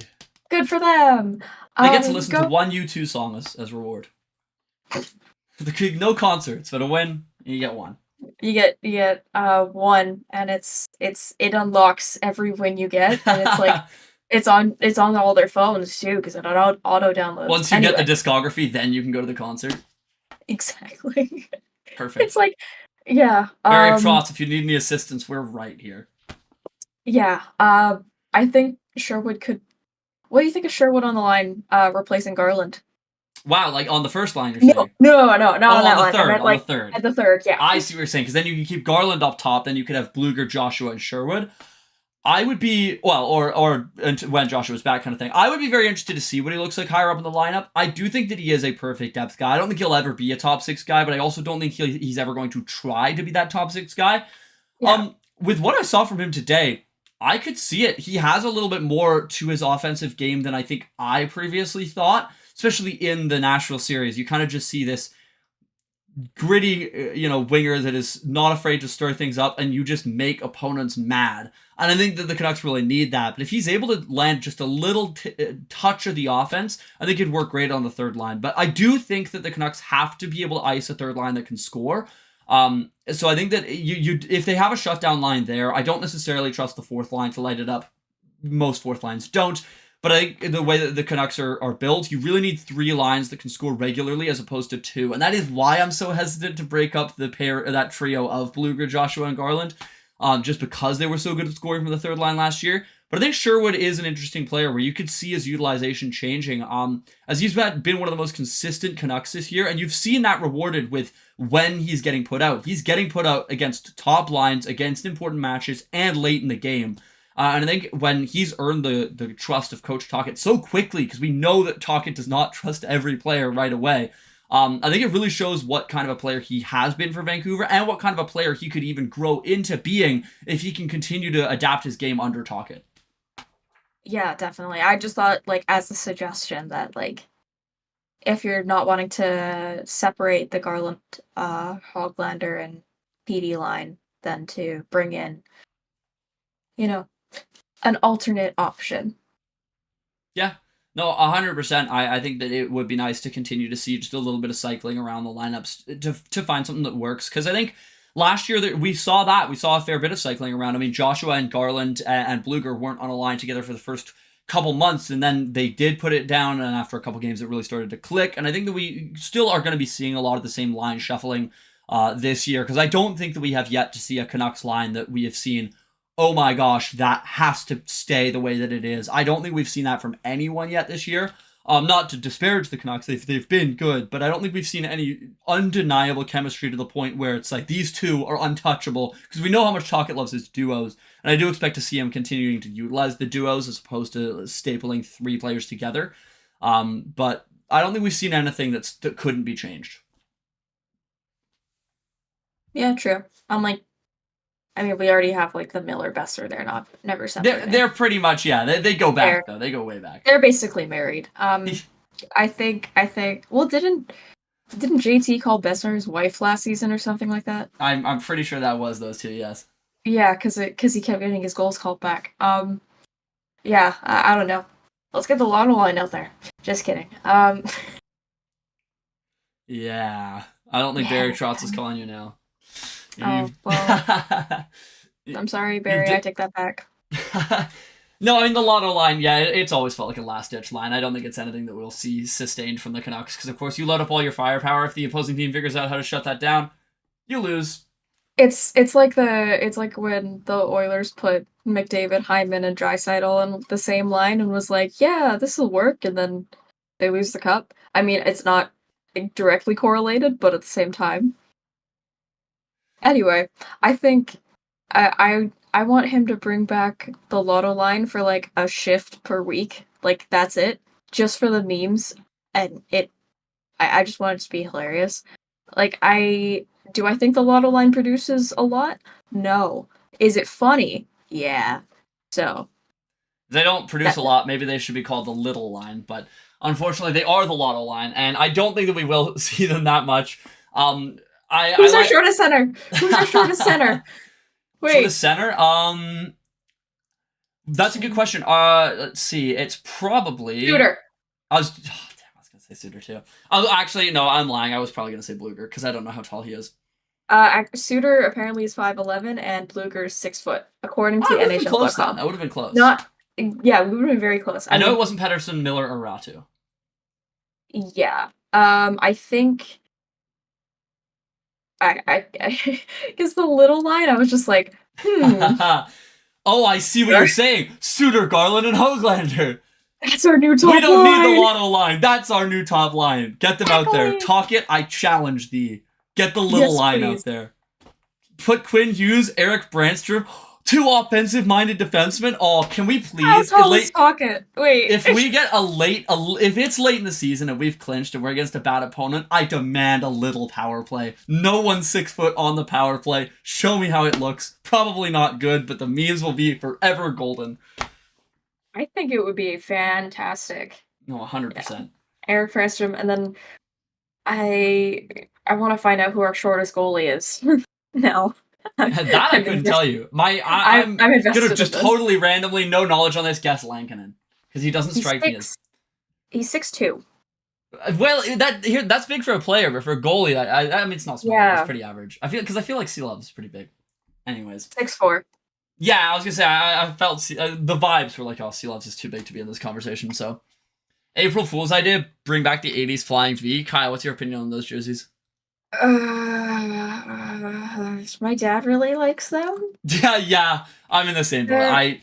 Good for them. They get to listen to one U2 song as reward. No concerts, but a win, you get one. You get one, and it unlocks every win you get, and it's like it's on all their phones too, because it auto downloads. Once you get the discography, then you can go to the concert. Exactly. Perfect. It's like, yeah. Barry Trotz, if you need any assistance, we're right here. Yeah. I think Sherwood could. What do you think of Sherwood on the line, replacing Garland? Wow, like on the first line, you're saying? No, not on that line. Third, I meant, on the third. At the third, yeah. I see what you're saying, because then you can keep Garland up top, then you could have Bluger, Joshua, and Sherwood. I would be, well, or when Joshua's back kind of thing. I would be very interested to see what he looks like higher up in the lineup. I do think that he is a perfect depth guy. I don't think he'll ever be a top 6 guy, but I also don't think he's ever going to try to be that top 6 guy. Yeah. With what I saw from him today, I could see it. He has a little bit more to his offensive game than I think I previously thought, especially in the Nashville series. You kind of just see this gritty, winger that is not afraid to stir things up, and you just make opponents mad. And I think that the Canucks really need that. But if he's able to land just a little touch of the offense, I think it'd work great on the third line. But I do think that the Canucks have to be able to ice a third line that can score. So I think that you if they have a shutdown line there, I don't necessarily trust the fourth line to light it up. Most fourth lines don't. But I think the way that the Canucks are built, you really need 3 lines that can score regularly as opposed to 2. And that is why I'm so hesitant to break up that trio of Blueger, Joshua, and Garland. Just because they were so good at scoring from the third line last year. But I think Sherwood is an interesting player where you could see his utilization changing. As he's been one of the most consistent Canucks this year, and you've seen that rewarded with when he's getting put out. He's getting put out against top lines, against important matches, and late in the game. And I think when he's earned the trust of Coach Tocchet so quickly, because we know that Tocchet does not trust every player right away, I think it really shows what kind of a player he has been for Vancouver and what kind of a player he could even grow into being if he can continue to adapt his game under Tocchet. Yeah, definitely. I just thought, as a suggestion that, if you're not wanting to separate the Garland, Hoglander, and PD line, then to bring in, an alternate option. Yeah. No, 100%. I think that it would be nice to continue to see just a little bit of cycling around the lineups to find something that works. Because I think last year that we saw a fair bit of cycling around. I mean, Joshua and Garland and Blueger weren't on a line together for the first couple months, and then they did put it down, and after a couple games it really started to click. And I think that we still are going to be seeing a lot of the same line shuffling this year, because I don't think that we have yet to see a Canucks line that we have seen, oh my gosh, that has to stay the way that it is. I don't think we've seen that from anyone yet this year. Not to disparage the Canucks, they've been good, but I don't think we've seen any undeniable chemistry to the point where it's like these two are untouchable, because we know how much Tocchet loves his duos, and I do expect to see him continuing to utilize the duos as opposed to stapling 3 players together. But I don't think we've seen anything that couldn't be changed. Yeah, true. We already have the Miller Besser. They're never separated. They're pretty much, yeah. They go back though. They go way back. They're basically married. I think. Well, didn't JT call Besser his wife last season or something like that? I'm pretty sure that was those two. Yes. Yeah, because he kept getting his goals called back. Yeah. I don't know. Let's get the lotto line out there. Just kidding. Yeah. I don't think Barry Trotz is calling you now. Oh, well, I'm sorry, Barry, I take that back. No, I mean, the lotto line, yeah, it's always felt like a last-ditch line. I don't think it's anything that we'll see sustained from the Canucks, because, of course, you load up all your firepower. If the opposing team figures out how to shut that down, you lose. It's like when the Oilers put McDavid, Hyman, and Draisaitl on the same line and was like, yeah, this will work, and then they lose the cup. I mean, it's not directly correlated, but at the same time. Anyway, I think I want him to bring back the lotto line for a shift per week. That's it. Just for the memes. And I just want it to be hilarious. Do I think the lotto line produces a lot? No. Is it funny? Yeah. So. They don't produce a lot. Maybe they should be called the little line, but unfortunately they are the lotto line, and I don't think that we will see them that much. Who's our shortest center? Who's our shortest center? Wait. Shortest center? That's a good question. Let's see. It's probably Suter. I was gonna say Suter too. Actually, no, I'm lying. I was probably gonna say Blueger because I don't know how tall he is. Suter apparently is 5'11" and Blueger is 6 foot, according to NHL.com. That would have been close. Yeah, we would have been very close. I know it wasn't Pettersson, Miller, or Ratu. Yeah. I think. I guess the little line, I was just like, Oh, I see what you're saying. Suter, Garland, and Hoglander. That's our new top line. We don't need the lotto line. That's our new top line. Get them out there. Tocchet, I challenge thee. Get the little line out there. Put Quinn Hughes, Eric Brandstrom. 2 offensive-minded defensemen. Oh, can we please? How tall is Pocket? Wait. If we get if it's late in the season and we've clinched and we're against a bad opponent, I demand a little power play. No one's 6 foot on the power play. Show me how it looks. Probably not good, but the memes will be forever golden. I think it would be fantastic. No, 100%. Eric Franstrom, and then I want to find out who our shortest goalie is now. That I couldn't tell you. I'm gonna just totally randomly, no knowledge on this, guess Lankinen, because he doesn't strike me as. He's 6'2". Well, that's big for a player, but for a goalie, I mean, it's not small. Yeah. It's pretty average. I feel like Sea is pretty big. Anyways, 6'4". Yeah, I was gonna say I felt the vibes were like, oh, Sea is too big to be in this conversation. So, April Fool's idea, bring back the '80s Flying V. Kyle, what's your opinion on those jerseys? My dad really likes them. Yeah, I'm in the same boat.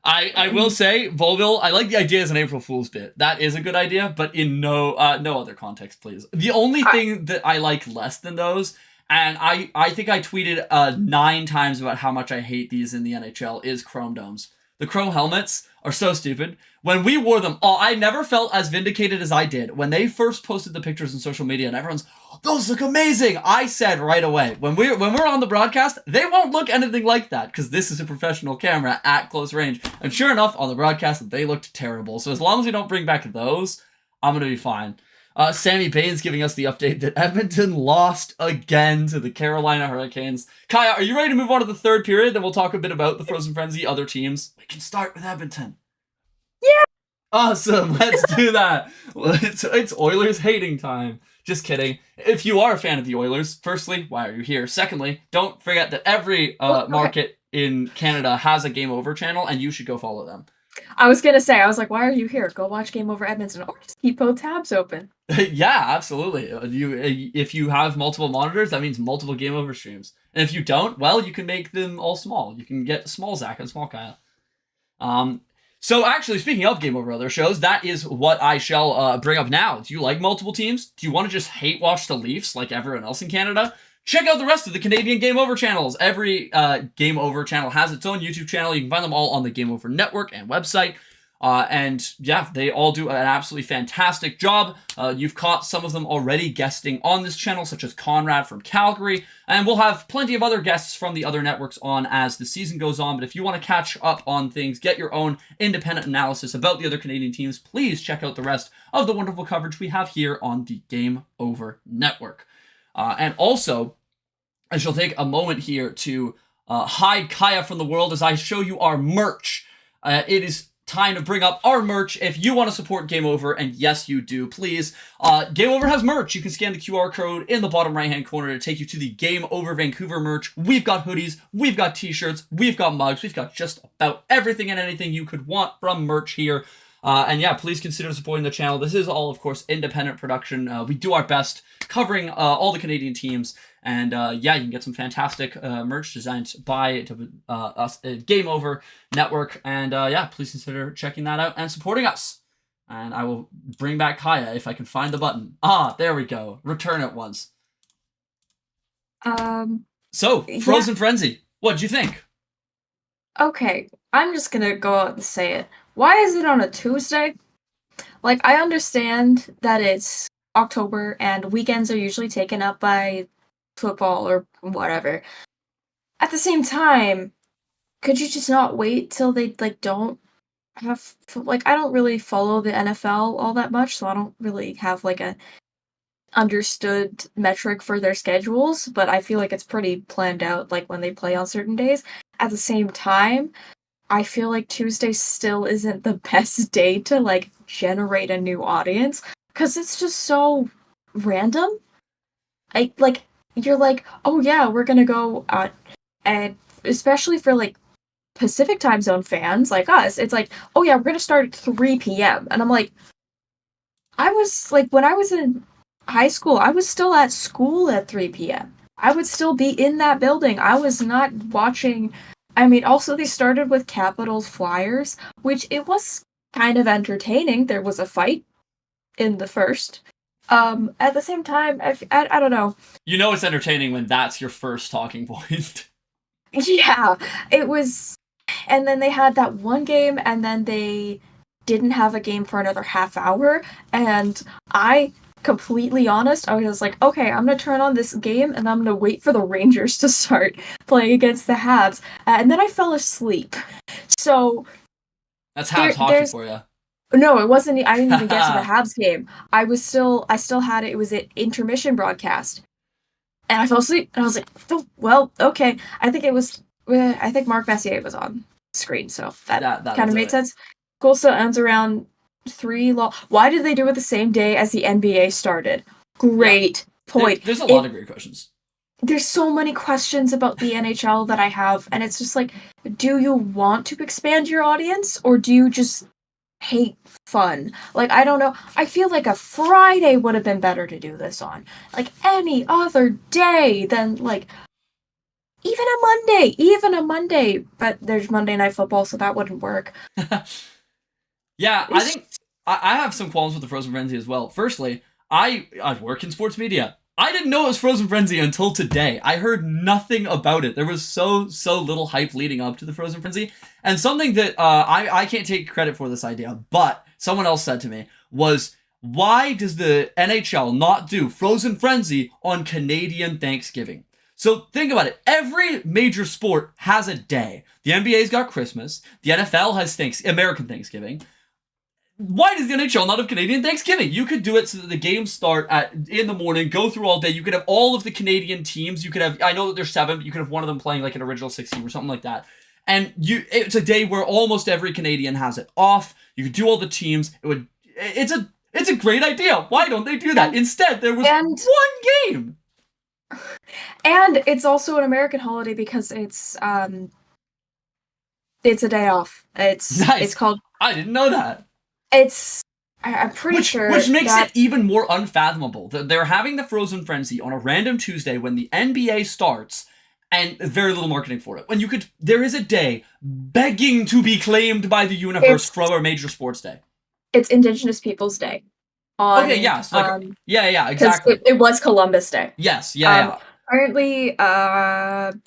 I will say, Volville, I like the idea as an April Fool's bit. That is a good idea, but in no other context, please. The only thing that I like less than those, and I think I tweeted 9 times about how much I hate these in the NHL, is chrome domes. The chrome helmets are so stupid. When we wore them, I never felt as vindicated as I did when they first posted the pictures on social media and everyone's, those look amazing. I said right away, when we're on the broadcast, they won't look anything like that because this is a professional camera at close range. And sure enough, on the broadcast, they looked terrible. So as long as we don't bring back those, I'm going to be fine. Sammy Bain's giving us the update that Edmonton lost again to the Carolina Hurricanes. Kaja, are you ready to move on to the third period? Then we'll talk a bit about the Frozen Frenzy, other teams. We can start with Edmonton. Yeah! Awesome, let's do that. Well, it's Oilers hating time. Just kidding. If you are a fan of the Oilers, firstly, why are you here? Secondly, don't forget that every market in Canada has a Game Over channel, and you should go follow them. I was going to say, why are you here? Go watch Game Over Edmonton, or just keep both tabs open. Yeah, absolutely. If you have multiple monitors, that means multiple Game Over streams. And if you don't, well, you can make them all small. You can get small Zach and small Kyle. So actually, speaking of Game Over other shows, that is what I shall bring up now. Do you like multiple teams? Do you want to just hate watch the Leafs like everyone else in Canada? Check out the rest of the Canadian Game Over channels. Every Game Over channel has its own YouTube channel. You can find them all on the Game Over network and website. And yeah, they all do an absolutely fantastic job. You've caught some of them already guesting on this channel, such as Conrad from Calgary. And we'll have plenty of other guests from the other networks on as the season goes on. But if you want to catch up on things, get your own independent analysis about the other Canadian teams, please check out the rest of the wonderful coverage we have here on the Game Over network. And also, I shall take a moment here to hide Kaja from the world as I show you our merch. It is time to bring up our merch. If you want to support Game Over, and yes, you do, please. Game Over has merch. You can scan the QR code in the bottom right-hand corner to take you to the Game Over Vancouver merch. We've got hoodies, we've got t-shirts, we've got mugs, we've got just about everything and anything you could want from merch here. And yeah, please consider supporting the channel. This is all, of course, independent production. We do our best covering all the Canadian teams. And yeah, you can get some fantastic merch designed by us at Game Over Network. And yeah, please consider checking that out and supporting us. And I will bring back Kaja if I can find the button. There we go. Return it once. So, Frozen Frenzy. What'd you think? Okay, I'm just gonna go out and say it. Why is it on a Tuesday? Like, I understand that it's October and weekends are usually taken up by football or whatever. At the same time, could you just not wait till they, don't have, I don't really follow the NFL all that much, so I don't really have, a understood metric for their schedules, but I feel like it's pretty planned out, when they play on certain days. At the same time, I feel like Tuesday still isn't the best day to, generate a new audience, because it's just so random. You're like, oh yeah, we're gonna go, and especially for, Pacific time zone fans like us, it's like, oh yeah, we're gonna start at 3 p.m. And I'm like, I was, when I was in high school, I was still at school at 3 p.m. I would still be in that building. I was not watching. I mean, also they started with Capitals Flyers, which it was kind of entertaining. There was a fight in the first. At the same time, I don't know. You know it's entertaining when that's your first talking point. Yeah, it was, and then they had that one game, and then they didn't have a game for another half hour, and I, completely honest, I was like, okay, I'm gonna turn on this game, and I'm gonna wait for the Rangers to start playing against the Habs, and then I fell asleep. So, That's Habs hockey for you. No, it wasn't, I didn't even get to the Habs game. I still had it, it was an intermission broadcast. And I fell asleep, and I was like, oh, well, okay. I think Mark Messier was on screen, so that kind of made sense. Goal still ends around 3. Why did they do it the same day as the NBA started? Great point. There's a lot of great questions. There's so many questions about the NHL that I have, and it's just like, do you want to expand your audience, or do you just hate fun? Like, I don't know. I feel like a Friday would have been better to do this on. Like, any other day than, like, even a Monday. But there's Monday Night Football, so that wouldn't work. Yeah, I think I have some qualms with the Frozen Frenzy as well. Firstly, I work in sports media. I didn't know it was Frozen Frenzy until today. I heard nothing about it. There was so little hype leading up to the Frozen Frenzy. And something that I can't take credit for this idea, but someone else said to me was, why does the NHL not do Frozen Frenzy on Canadian Thanksgiving? So think about it. Every major sport has a day. The NBA's got Christmas. The NFL has American Thanksgiving. Why does the NHL not have Canadian Thanksgiving? You could do it so that the games start in the morning, go through all day. You could have all of the Canadian teams. You could have, I know that there's 7, but you could have one of them playing like an original 16 or something like that. And it's a day where almost every Canadian has it off. You could do all the teams. It's a great idea. Why don't they do that? Instead, there was one game. And it's also an American holiday because it's a day off. It's nice. It's called. I didn't know that. I'm pretty sure. Which makes it even more unfathomable that they're having the Frozen Frenzy on a random Tuesday when the NBA starts, and very little marketing for it. When there is a day begging to be claimed by the universe for a major sports day. It's Indigenous Peoples Day. Okay, yes. Yeah, exactly. It was Columbus Day. Yes, yeah. Apparently,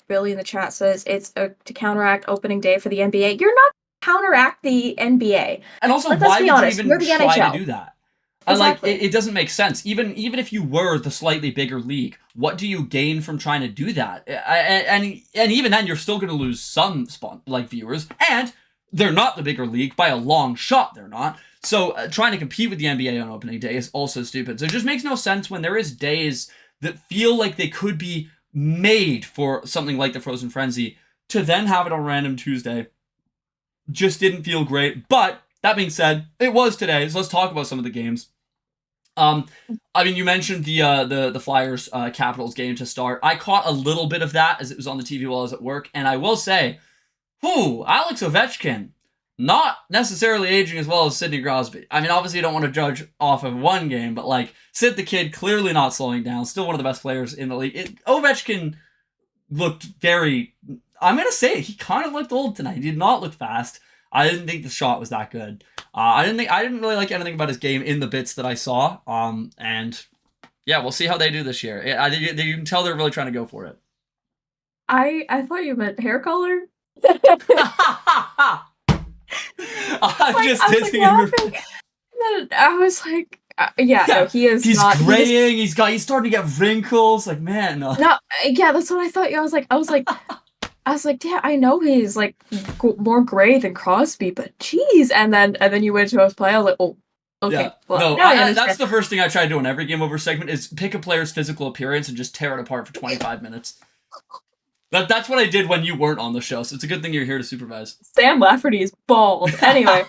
Billy in the chat says it's to counteract opening day for the NBA. You're not counteract the NBA. And also, why would you even try to do that? Exactly. Like, it doesn't make sense. Even if you were the slightly bigger league, what do you gain from trying to do that? And even then, you're still going to lose some viewers. And they're not the bigger league by a long shot. They're not. So trying to compete with the NBA on opening day is also stupid. So it just makes no sense when there is days that feel like they could be made for something like the Frozen Frenzy to then have it on random Tuesday. Just didn't feel great. But that being said, it was today. So let's talk about some of the games. I mean, you mentioned the Flyers Capitals game to start. I caught a little bit of that as it was on the TV while I was at work, and I will say, Alex Ovechkin, not necessarily aging as well as Sidney Crosby. I mean, obviously you don't want to judge off of one game, but like Sid the Kid clearly not slowing down, still one of the best players in the league. Ovechkin looked very, I'm gonna say it, he kind of looked old tonight. He did not look fast. I didn't think the shot was that good. I didn't really like anything about his game in the bits that I saw. And yeah, we'll see how they do this year. You can tell they're really trying to go for it. I thought you meant hair color. I was like, no, he is. He's not graying. He's starting to get wrinkles. Like, man, no. Yeah, that's what I thought. I was like, yeah, I know he's like more gray than Crosby, but geez. And then you went to his play. I was like, oh, okay. Yeah. Well, no, that's the first thing I try to do in every Game Over segment is pick a player's physical appearance and just tear it apart for 25 minutes. That's what I did when you weren't on the show, so it's a good thing you're here to supervise. Sam Lafferty is bald. Anyway.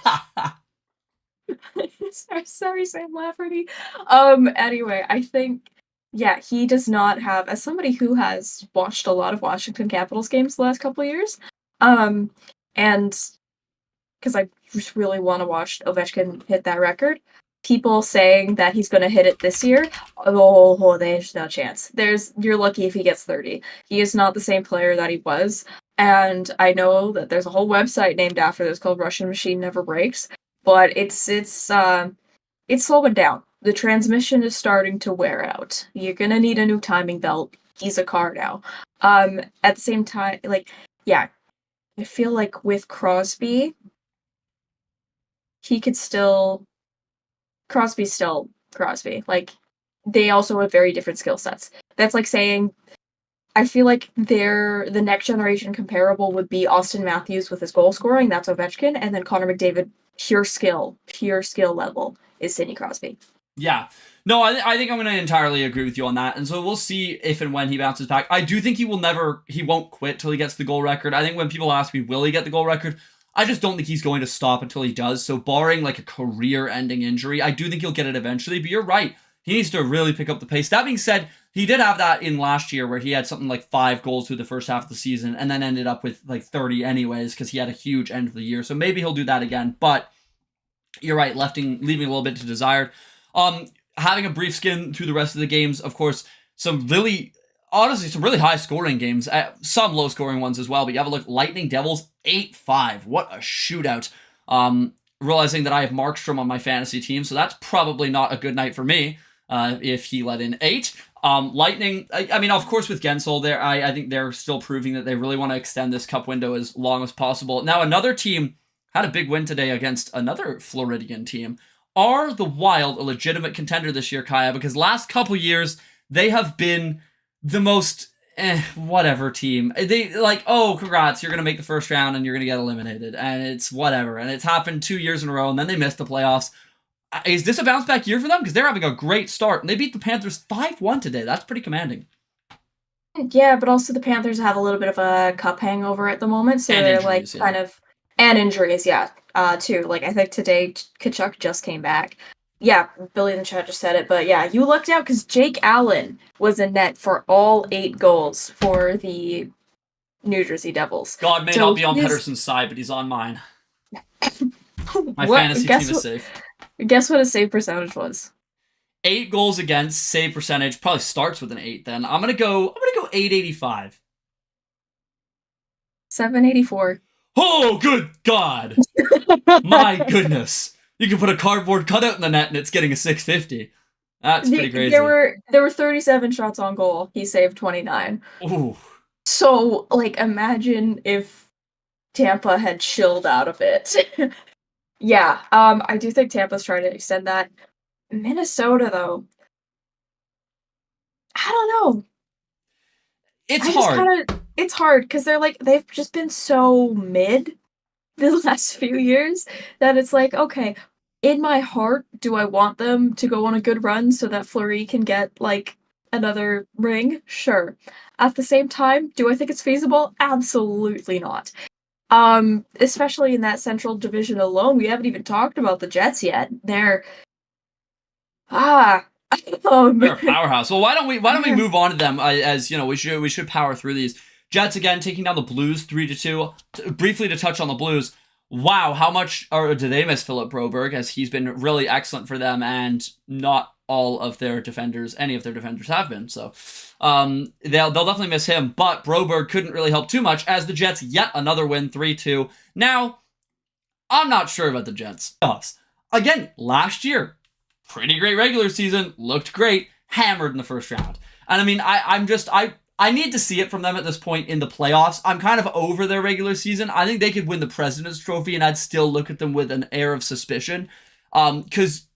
Sorry, Sam Lafferty. Anyway, I think, yeah, he does not have, as somebody who has watched a lot of Washington Capitals games the last couple of years, and because I just really want to watch Ovechkin hit that record, people saying that he's going to hit it this year, there's no chance. You're lucky if he gets 30. He is not the same player that he was, and I know that there's a whole website named after this called Russian Machine Never Breaks, but it's slowing down. The transmission is starting to wear out. You're gonna need a new timing belt. He's a car now. At the same time, like, yeah, I feel like with Crosby, he could still Crosby's still Crosby. Like, they also have very different skill sets. That's like saying I feel like the next generation comparable would be Austin Matthews with his goal scoring, that's Ovechkin, and then Connor McDavid, pure skill level is Sidney Crosby. Yeah. No, I think I'm going to entirely agree with you on that. And so we'll see if and when he bounces back. I do think he won't quit till he gets the goal record. I think when people ask me, will he get the goal record? I just don't think he's going to stop until he does. So barring like a career-ending injury, I do think he'll get it eventually. But you're right. He needs to really pick up the pace. That being said, he did have that in last year where he had something like 5 goals through the first half of the season and then ended up with like 30 anyways because he had a huge end of the year. So maybe he'll do that again. But you're right, leaving a little bit to desired. Having a brief skim through the rest of the games, of course, some really high scoring games, some low scoring ones as well. But you have a look, Lightning Devils 8-5. What a shootout. Realizing that I have Markstrom on my fantasy team, so that's probably not a good night for me if he let in 8. Lightning, I mean, of course, with Gensel there, I think they're still proving that they really want to extend this cup window as long as possible. Now, another team had a big win today against another Floridian team. Are the Wild a legitimate contender this year, Kaja? Because last couple years, they have been the most whatever team. They like, oh, congrats, you're going to make the first round and you're going to get eliminated. And it's whatever. And it's happened 2 years in a row and then they missed the playoffs. Is this a bounce back year for them? Because they're having a great start. And they beat the Panthers 5-1 today. That's pretty commanding. Yeah, but also the Panthers have a little bit of a cup hangover at the moment. So they're injuries, like kind of... And injuries, yeah, too. Like, I think today Kachuk just came back. Yeah, Billy in the chat just said it, but yeah, you lucked out because Jake Allen was in net for all 8 goals for the New Jersey Devils. God may not be on Pettersson's side, but he's on mine. My fantasy team is safe. Guess what his save percentage was? 8 goals against, save percentage probably starts with an 8. Then I'm gonna go 885. 784. Oh, good God! My goodness. You can put a cardboard cutout in the net and it's getting a 650. That's pretty crazy. There were 37 shots on goal. He saved 29. Ooh. So, like, imagine if Tampa had chilled out a bit. Yeah, I do think Tampa's trying to extend that. Minnesota, though, I don't know. It's hard because they've just been so mid the last few years that it's like, okay, in my heart, do I want them to go on a good run so that Fleury can get like another ring? Sure. At the same time, do I think it's feasible? Absolutely not. Especially in that Central Division alone, we haven't even talked about the Jets yet. They're they're a powerhouse. Well, why don't we move on to them? As you know, we should power through these. Jets again taking down the Blues 3-2. Briefly to touch on the Blues. Wow, how much do they miss Philip Broberg, as he's been really excellent for them, and not all of their defenders, any of their defenders have been. So they'll definitely miss him. But Broberg couldn't really help too much as the Jets yet another win 3-2. Now, I'm not sure about the Jets. Again, last year, pretty great regular season, looked great, hammered in the first round. And I mean, I need to see it from them at this point in the playoffs. I'm kind of over their regular season. I think they could win the President's Trophy and I'd still look at them with an air of suspicion. Because,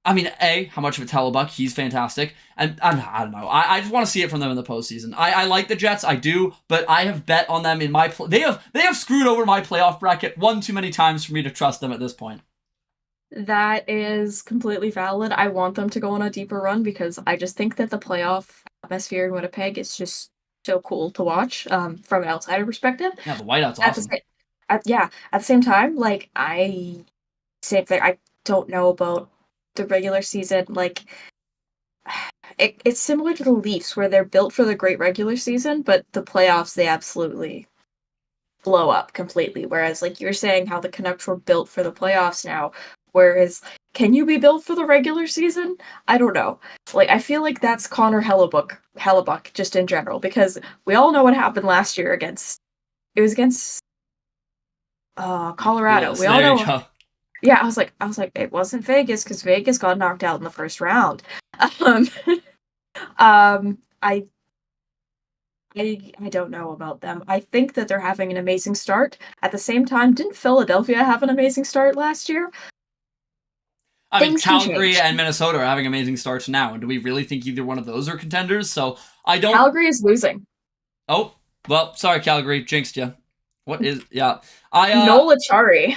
I mean, how much of it's Hellebuck? He's fantastic. And I don't know. I just want to see it from them in the postseason. I like the Jets, I do, but I have bet on them in my... They have screwed over my playoff bracket one too many times for me to trust them at this point. That is completely valid. I want them to go on a deeper run because I just think that the playoff atmosphere in Winnipeg is just so cool to watch from an outsider perspective. Yeah, the whiteout's awesome. At the same time, like, same thing. I don't know about the regular season. Like, it's similar to the Leafs where they're built for the great regular season, but the playoffs, they absolutely blow up completely. Whereas, like, you're saying how the Canucks were built for the playoffs now. Whereas, can you be built for the regular season? I don't know. Like, I feel like that's Connor Hellebuck, just in general, because we all know what happened last year against Colorado. Yes, we all know. Yeah, I was like, it wasn't Vegas because Vegas got knocked out in the first round. I I don't know about them. I think that they're having an amazing start. At the same time, didn't Philadelphia have an amazing start last year? I mean, Things can Calgary change. and Minnesota are having amazing starts now, and do we really think either one of those are contenders? So I don't. Calgary is losing. Oh, well, sorry, Calgary, jinxed you. What is? Yeah, I Nola Chari.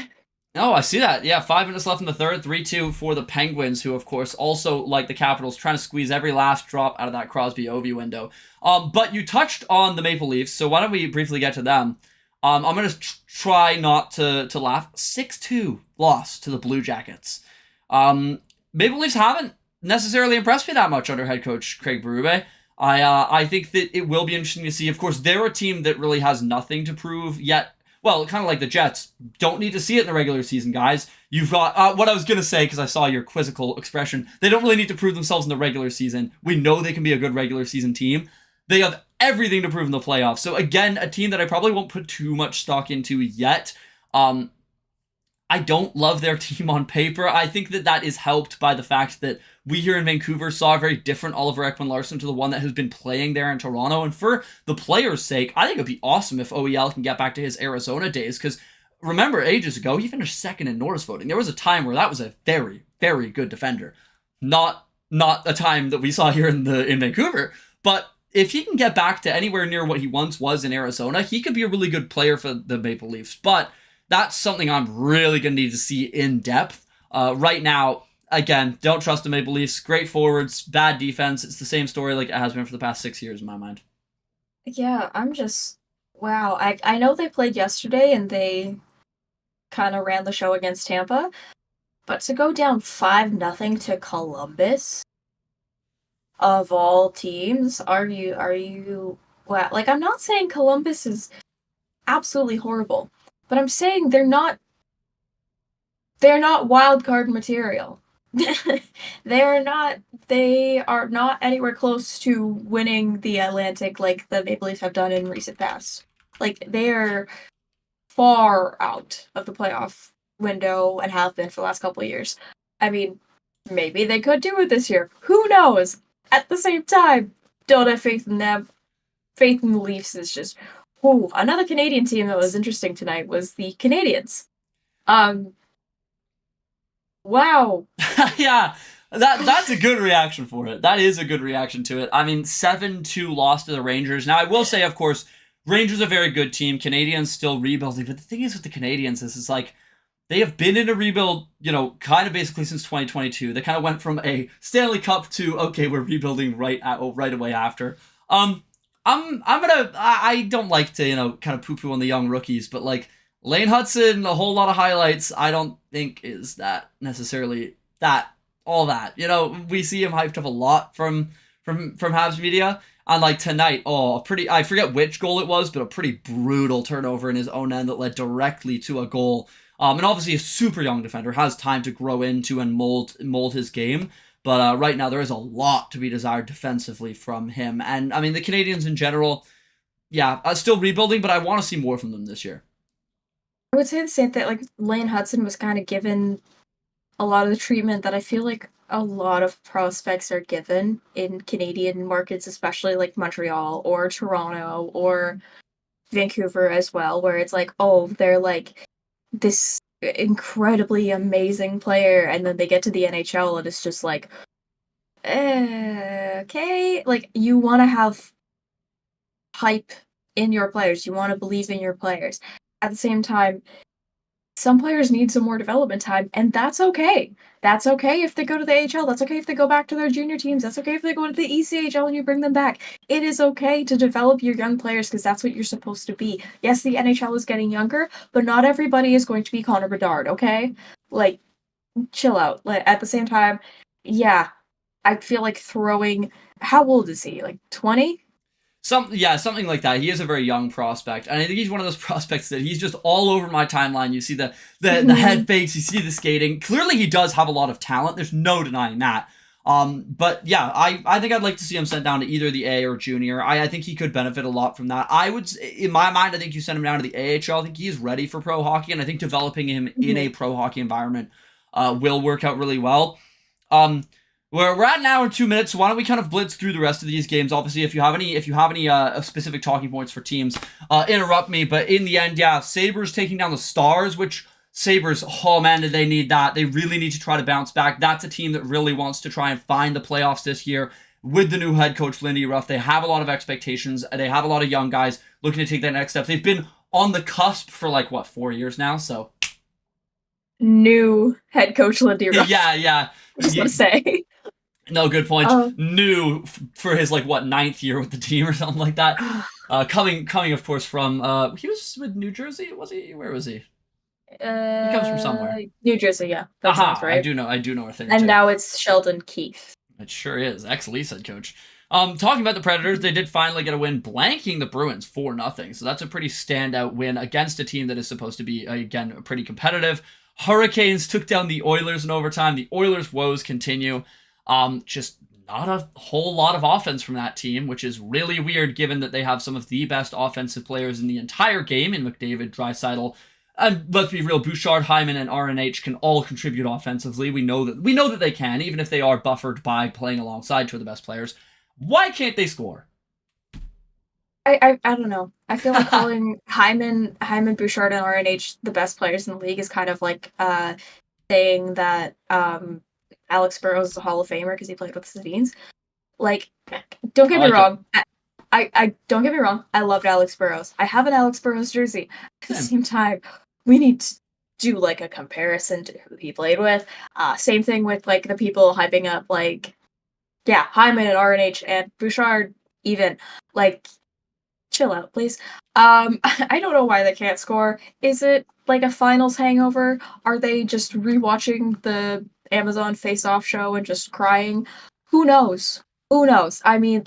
Oh, I see that. Yeah, 5 minutes left in the third. 3-2 for the Penguins, who, of course, also, like the Capitals, trying to squeeze every last drop out of that Crosby-Ovi window. But you touched on the Maple Leafs, so why don't we briefly get to them? I'm going to try not to laugh. 6-2 loss to the Blue Jackets. Maple Leafs haven't necessarily impressed me that much under head coach Craig Berube. I think that it will be interesting to see. Of course, they're a team that really has nothing to prove yet. Well, kind of like the Jets. Don't need to see it in the regular season, guys. You've got what I was going to say, because I saw your quizzical expression. They don't really need to prove themselves in the regular season. We know they can be a good regular season team. They have everything to prove in the playoffs. So again, a team that I probably won't put too much stock into yet. I don't love their team on paper. I think that is helped by the fact that we here in Vancouver saw a very different Oliver Ekman-Larsson to the one that has been playing there in Toronto. And for the players' sake, I think it would be awesome if OEL can get back to his Arizona days. Because remember, ages ago, he finished second in Norris voting. There was a time where that was a very, very good defender. Not a time that we saw here in Vancouver. But if he can get back to anywhere near what he once was in Arizona, he could be a really good player for the Maple Leafs. But that's something I'm really going to need to see in depth. Right now, again, don't trust the Maple Leafs. Great forwards, bad defense. It's the same story like it has been for the past 6 years in my mind. Yeah, I'm just wow. I know they played yesterday and they kind of ran the show against Tampa, but to go down 5-0 to Columbus, of all teams, are you wow? Like, I'm not saying Columbus is absolutely horrible, but I'm saying they're not wild card material. They are not anywhere close to winning the Atlantic like the Maple Leafs have done in recent past. Like, they are far out of the playoff window and have been for the last couple of years. I mean, maybe they could do it this year. Who knows? At the same time, don't have faith in them. Faith in the Leafs is just ooh. Another Canadian team that was interesting tonight was the Canadians. Wow. Yeah, that's a good reaction for it. That is a good reaction to it. I mean, 7-2 loss to the Rangers. Now, I will say, of course, Rangers are a very good team. Canadians still rebuilding. But the thing is with the Canadians is it's like they have been in a rebuild, kind of basically since 2022. They kind of went from a Stanley Cup to, okay, we're rebuilding right away after. I don't like to, kind of poo-poo on the young rookies, but like Lane Hudson, a whole lot of highlights, I don't think is that necessarily all that. We see him hyped up a lot from Habs media. And like tonight, I forget which goal it was, but a pretty brutal turnover in his own end that led directly to a goal. And obviously a super young defender, has time to grow into and mold his game. But right now there is a lot to be desired defensively from him. And I mean, the Canadians in general, yeah, still rebuilding, but I want to see more from them this year. I would say the same thing. Like, Lane Hudson was kind of given a lot of the treatment that I feel like a lot of prospects are given in Canadian markets, especially like Montreal or Toronto or Vancouver as well, where it's like, oh, they're like this incredibly amazing player, and then they get to the NHL and it's just like, okay. Like, you want to have hype in your players. You want to believe in your players. At the same time, some players need some more development time, and that's okay. That's okay if they go to the AHL. That's okay if they go back to their junior teams. That's okay if they go to the ECHL and you bring them back. It is okay to develop your young players because that's what you're supposed to be. Yes, the NHL is getting younger, but not everybody is going to be Connor Bedard, okay? Like, chill out. Like, at the same time, yeah, I feel like throwing... How old is he? Like, 20? Something like that. He is a very young prospect, and I think he's one of those prospects that he's just all over my timeline. You see the head fakes, you see the skating. Clearly, he does have a lot of talent. There's no denying that. But yeah, I think I'd like to see him sent down to either the A or junior. I think he could benefit a lot from that. In my mind, I think you send him down to the AHL. I think he is ready for pro hockey, and I think developing him in a pro hockey environment will work out really well. We're at an hour and 2 minutes, so why don't we kind of blitz through the rest of these games? Obviously, if you have any specific talking points for teams, interrupt me. But in the end, yeah, Sabres taking down the Stars, which Sabres, oh man, did they need that? They really need to try to bounce back. That's a team that really wants to try and find the playoffs this year. With the new head coach, Lindy Ruff, they have a lot of expectations. They have a lot of young guys looking to take that next step. They've been on the cusp for 4 years now, so. New head coach Lindy Ruff. Yeah. Just want to say. No, good point. New for his 9th year with the team or something like that. Coming of course from he was with New Jersey, was he? Where was he? He comes from somewhere. New Jersey, yeah. That sounds right. I do know a thing. And now it's Sheldon Keefe. It sure is. Ex-Leafs head coach. Talking about the Predators, they did finally get a win, blanking the Bruins 4-0. So that's a pretty standout win against a team that is supposed to be, again, pretty competitive. Hurricanes took down the Oilers in overtime. The Oilers' woes continue. Just not a whole lot of offense from that team, which is really weird given that they have some of the best offensive players in the entire game in McDavid, Draisaitl, and let's be real, Bouchard, Hyman, and RNH can all contribute offensively. We know that they can, even if they are buffered by playing alongside two of the best players. Why can't they score? I don't know. I feel like calling Hyman, Bouchard, and RNH the best players in the league is kind of like saying that Alex Burrows is a Hall of Famer because he played with the Sedins. Don't get me wrong. I don't get me wrong. I loved Alex Burrows. I have an Alex Burrows jersey. At the same time, we need to do a comparison to who he played with. Same thing with the people hyping up Hyman and RNH and Bouchard even chill out, please. I don't know why they can't score. Is it a finals hangover? Are they just rewatching the Amazon Face-Off show and just crying? Who knows? I mean,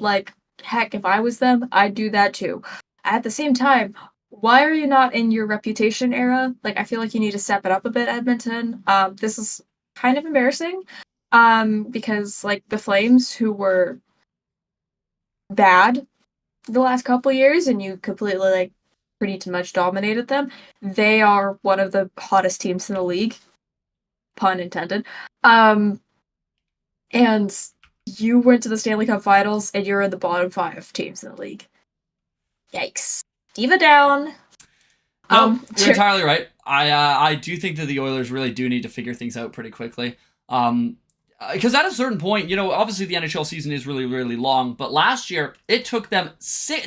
heck, if I was them, I'd do that too. At the same time, why are you not in your reputation era? I feel like you need to step it up a bit, Edmonton. This is kind of embarrassing. Because the Flames, who were bad the last couple years, and you completely pretty much dominated them, they are one of the hottest teams in the league. Pun intended. And you went to the Stanley Cup Finals, and you're in the bottom 5 teams in the league. Yikes. Diva down. No, you're entirely right. I do think that the Oilers really do need to figure things out pretty quickly. Because at a certain point, obviously the NHL season is really, really long, but last year it took them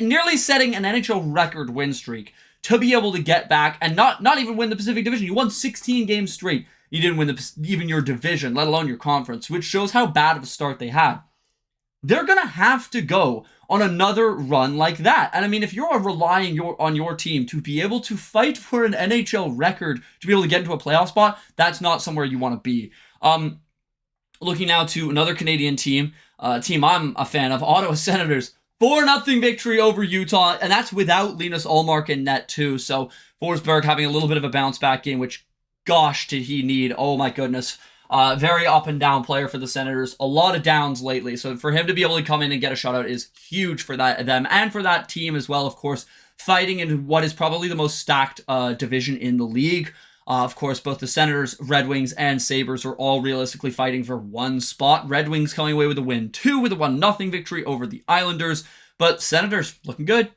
nearly setting an NHL record win streak to be able to get back and not even win the Pacific Division. You won 16 games straight. You didn't win even your division, let alone your conference, which shows how bad of a start they had. They're going to have to go on another run like that. And I mean, if you're relying on your team to be able to fight for an NHL record, to be able to get into a playoff spot, that's not somewhere you want to be. Looking now to another Canadian team, team I'm a fan of, Ottawa Senators, 4-0 victory over Utah, and that's without Linus Ullmark in net too. So Forsberg having a little bit of a bounce back game, which gosh did he need. Oh my goodness. Very up and down player for the Senators. A lot of downs lately. So for him to be able to come in and get a shutout is huge for them and for that team as well, of course, fighting in what is probably the most stacked division in the league. Of course, both the Senators, Red Wings, and Sabres are all realistically fighting for one spot. Red Wings coming away with a win, 2 with a 1-0 victory over the Islanders. But Senators looking good.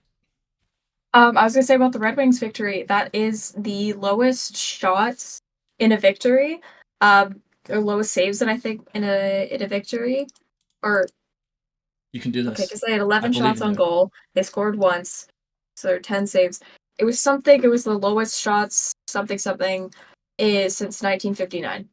I was going to say about the Red Wings victory, that is the lowest shots in a victory, or lowest saves than I think in a victory. Or you can do this. Okay, because they had 11 shots on goal. They scored once, so there are 10 saves. It was the lowest shots, something, is since 1959.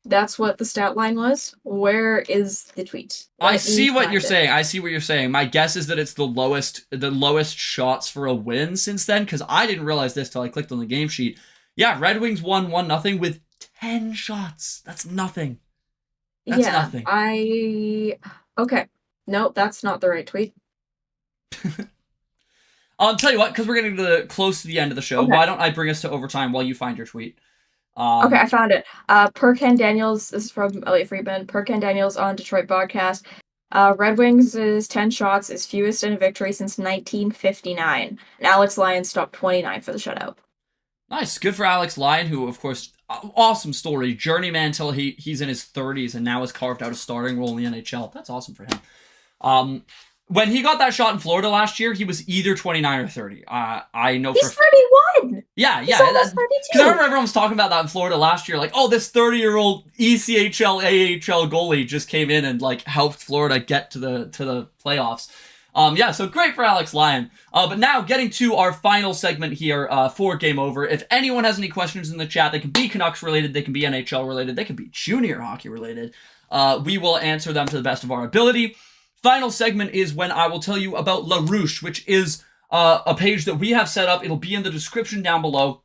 That's what the stat line was. Where is the tweet? I see what you're saying. My guess is that it's the lowest shots for a win since then, because I didn't realize this till I clicked on the game sheet. Yeah, Red Wings won 1-0 with 10 shots. That's nothing. That's nothing. Okay. No, that's not the right tweet. I'll tell you what, because we're getting close to the end of the show, okay. Why don't I bring us to overtime while you find your tweet? Okay, I found it. Per Ken Daniels, this is from Elliot Friedman. Per Ken Daniels on Detroit Broadcast. Red Wings' 10 shots is fewest in a victory since 1959. And Alex Lyons stopped 29 for the shutout. Nice. Good for Alex Lyon, who, of course, awesome story. Journeyman until he's in his 30s and now has carved out a starting role in the NHL. That's awesome for him. When he got that shot in Florida last year, he was either 29 or 30. I know He's 31! Yeah. He's almost 32! Because I remember everyone was talking about that in Florida last year. Like, oh, this 30-year-old ECHL, AHL goalie just came in and, like, helped Florida get to the playoffs. So great for Alex Lyon. But now getting to our final segment here for Game Over. If anyone has any questions in the chat, they can be Canucks related, they can be NHL related, they can be junior hockey related. We will answer them to the best of our ability. Final segment is when I will tell you about La Ruche, which is a page that we have set up. It'll be in the description down below.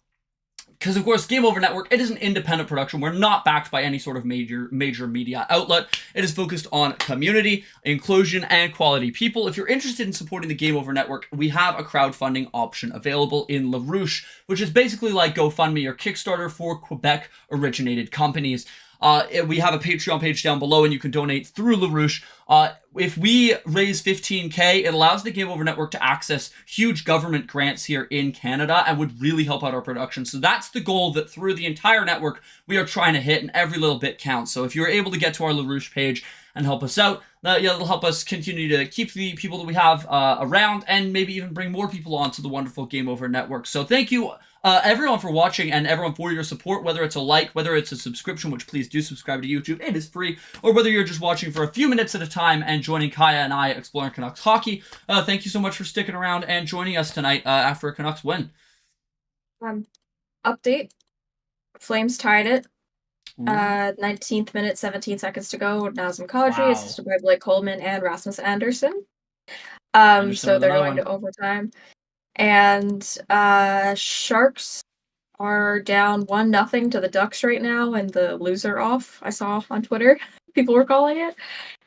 Because, of course, Game Over Network, it is an independent production. We're not backed by any sort of major media outlet. It is focused on community, inclusion, and quality people. If you're interested in supporting the Game Over Network, we have a crowdfunding option available in La Ruche, which is basically like GoFundMe or Kickstarter for Quebec-originated companies. We have a Patreon page down below, and you can donate through La Ruche. If we raise $15K, it allows the Game Over Network to access huge government grants here in Canada and would really help out our production. So that's the goal that through the entire network we are trying to hit, and every little bit counts. So if you're able to get to our La Ruche page and help us out, that'll help us continue to keep the people that we have around and maybe even bring more people on to the wonderful Game Over Network. So thank you everyone for watching and everyone for your support, whether it's a like, whether it's a subscription, which please do subscribe to YouTube, it is free, or whether you're just watching for a few minutes at a time and joining Kaja and I exploring Canucks hockey. Thank you so much for sticking around and joining us tonight after a Canucks win. Update. Flames tied it. 19th minute, 17 seconds to go. Nazem Kadri, assisted by Blake Coleman and Rasmus Anderson. So they're going to overtime. And Sharks are down 1-0 to the Ducks right now, and the loser off, I saw on Twitter. People were calling it.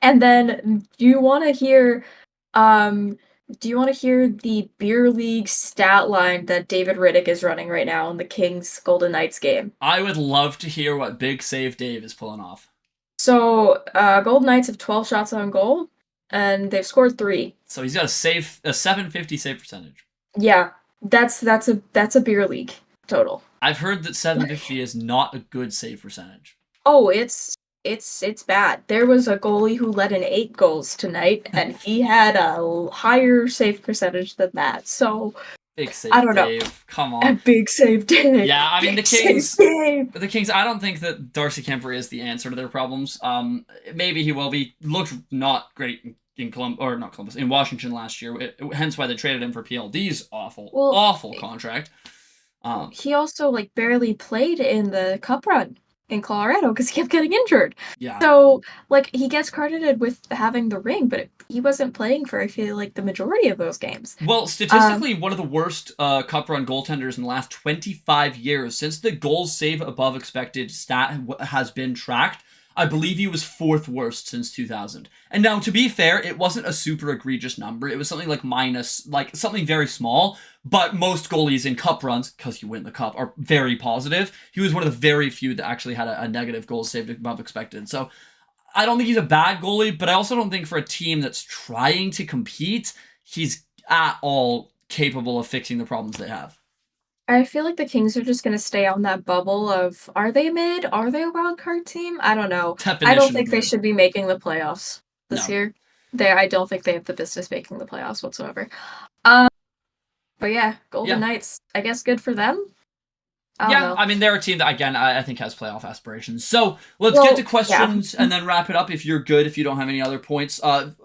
And then do you want to hear the beer league stat line that David Riddick is running right now in the Kings Golden Knights game? I would love to hear what Big Save Dave is pulling off. So Golden Knights have 12 shots on goal, and they've scored 3. So he's got a 750 save percentage. Yeah, that's a beer league total. I've heard that 750 is not a good save percentage. Oh, it's bad. There was a goalie who let in 8 goals tonight, and he had a higher save percentage than that. So Big save, I don't Dave. know. Come on. A big save, Dave. Yeah, I mean big the Kings. I don't think that Darcy Kemper is the answer to their problems. Maybe he will be. Looked not great in Washington last year. Hence why they traded him for PLD's awful contract. He also barely played in the Cup run in Colorado because he kept getting injured. Yeah. So he gets credited with having the ring, but he wasn't playing for, I feel like, the majority of those games. Well, statistically, one of the worst Cup run goaltenders in the last 25 years. Since the goals save above expected stat has been tracked, I believe he was 4th worst since 2000. And now, to be fair, it wasn't a super egregious number. It was something like something very small. But most goalies in cup runs, because you win the cup, are very positive. He was one of the very few that actually had a negative goal saved above expected. So I don't think he's a bad goalie, but I also don't think for a team that's trying to compete, he's at all capable of fixing the problems they have. I feel like the Kings are just going to stay on that bubble of, are they mid? Are they a wild card team? I don't know. I don't think they should be making the playoffs this year. I don't think they have the business making the playoffs whatsoever. But yeah, Golden Knights, I guess good for them. I mean, they're a team that, again, I think has playoff aspirations. So let's get to questions and then wrap it up if you're good, if you don't have any other points.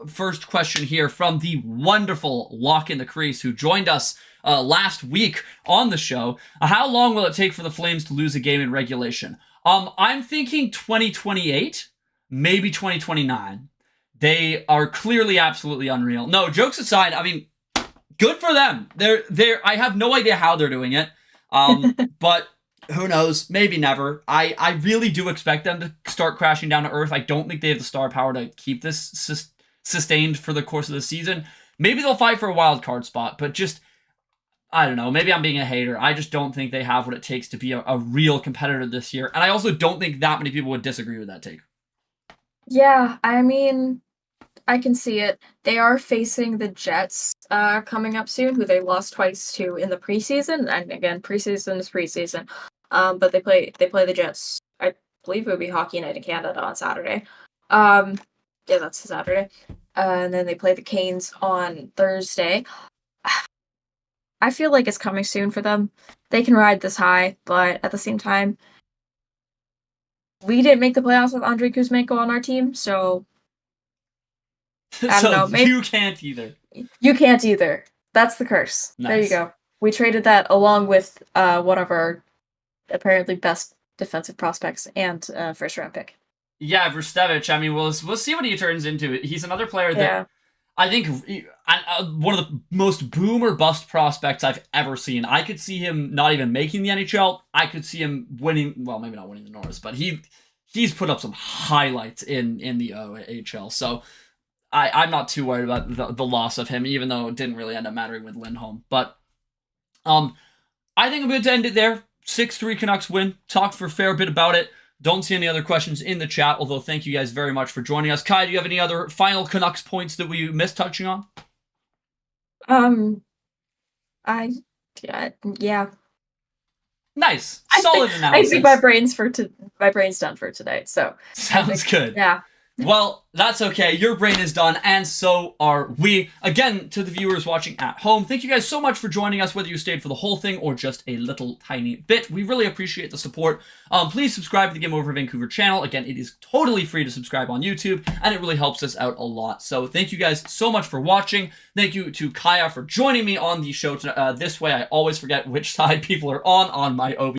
First question here from the wonderful Lock in the Crease who joined us last week on the show. How long will it take for the Flames to lose a game in regulation? I'm thinking 2028, maybe 2029. They are clearly absolutely unreal. No, jokes aside, I mean, good for them. I have no idea how they're doing it. But who knows? Maybe never. I really do expect them to start crashing down to earth. I don't think they have the star power to keep this sustained for the course of the season. Maybe they'll fight for a wild card spot, but just, I don't know. Maybe I'm being a hater. I just don't think they have what it takes to be a real competitor this year. And I also don't think that many people would disagree with that take. Yeah, I mean, I can see it. They are facing the Jets coming up soon, who they lost twice to in the preseason. And again, preseason is preseason. But they play the Jets. I believe it would be Hockey Night in Canada on Saturday. Yeah, that's Saturday. And then they play the Canes on Thursday. I feel like it's coming soon for them. They can ride this high, but at the same time, we didn't make the playoffs with Andrei Kuzmenko on our team, so I don't know. Maybe you can't either. You can't either. That's the curse. Nice. There you go. We traded that along with one of our apparently best defensive prospects and first round pick. Yeah, Vrstevich. I mean, we'll see what he turns into. He's another player that I think one of the most boom or bust prospects I've ever seen. I could see him not even making the NHL. I could see him winning. Well, maybe not winning the Norris, but he's put up some highlights in the OHL. So I'm not too worried about the loss of him, even though it didn't really end up mattering with Lindholm. But I think I'm good to end it there. 6-3 Canucks win. Talked for a fair bit about it. Don't see any other questions in the chat, although thank you guys very much for joining us. Kai, do you have any other final Canucks points that we missed touching on? Yeah. Nice. Solid analysis. I think my brain's done for tonight, so. Sounds good. Yeah. Well, that's okay. Your brain is done, and so are we. Again, to the viewers watching at home, thank you guys so much for joining us, whether you stayed for the whole thing or just a little tiny bit. We really appreciate the support. Please subscribe to the Game Over Vancouver channel. Again, it is totally free to subscribe on YouTube, and it really helps us out a lot. So thank you guys so much for watching. Thank you to Kaja for joining me on the show. This way, I always forget which side people are on my OV.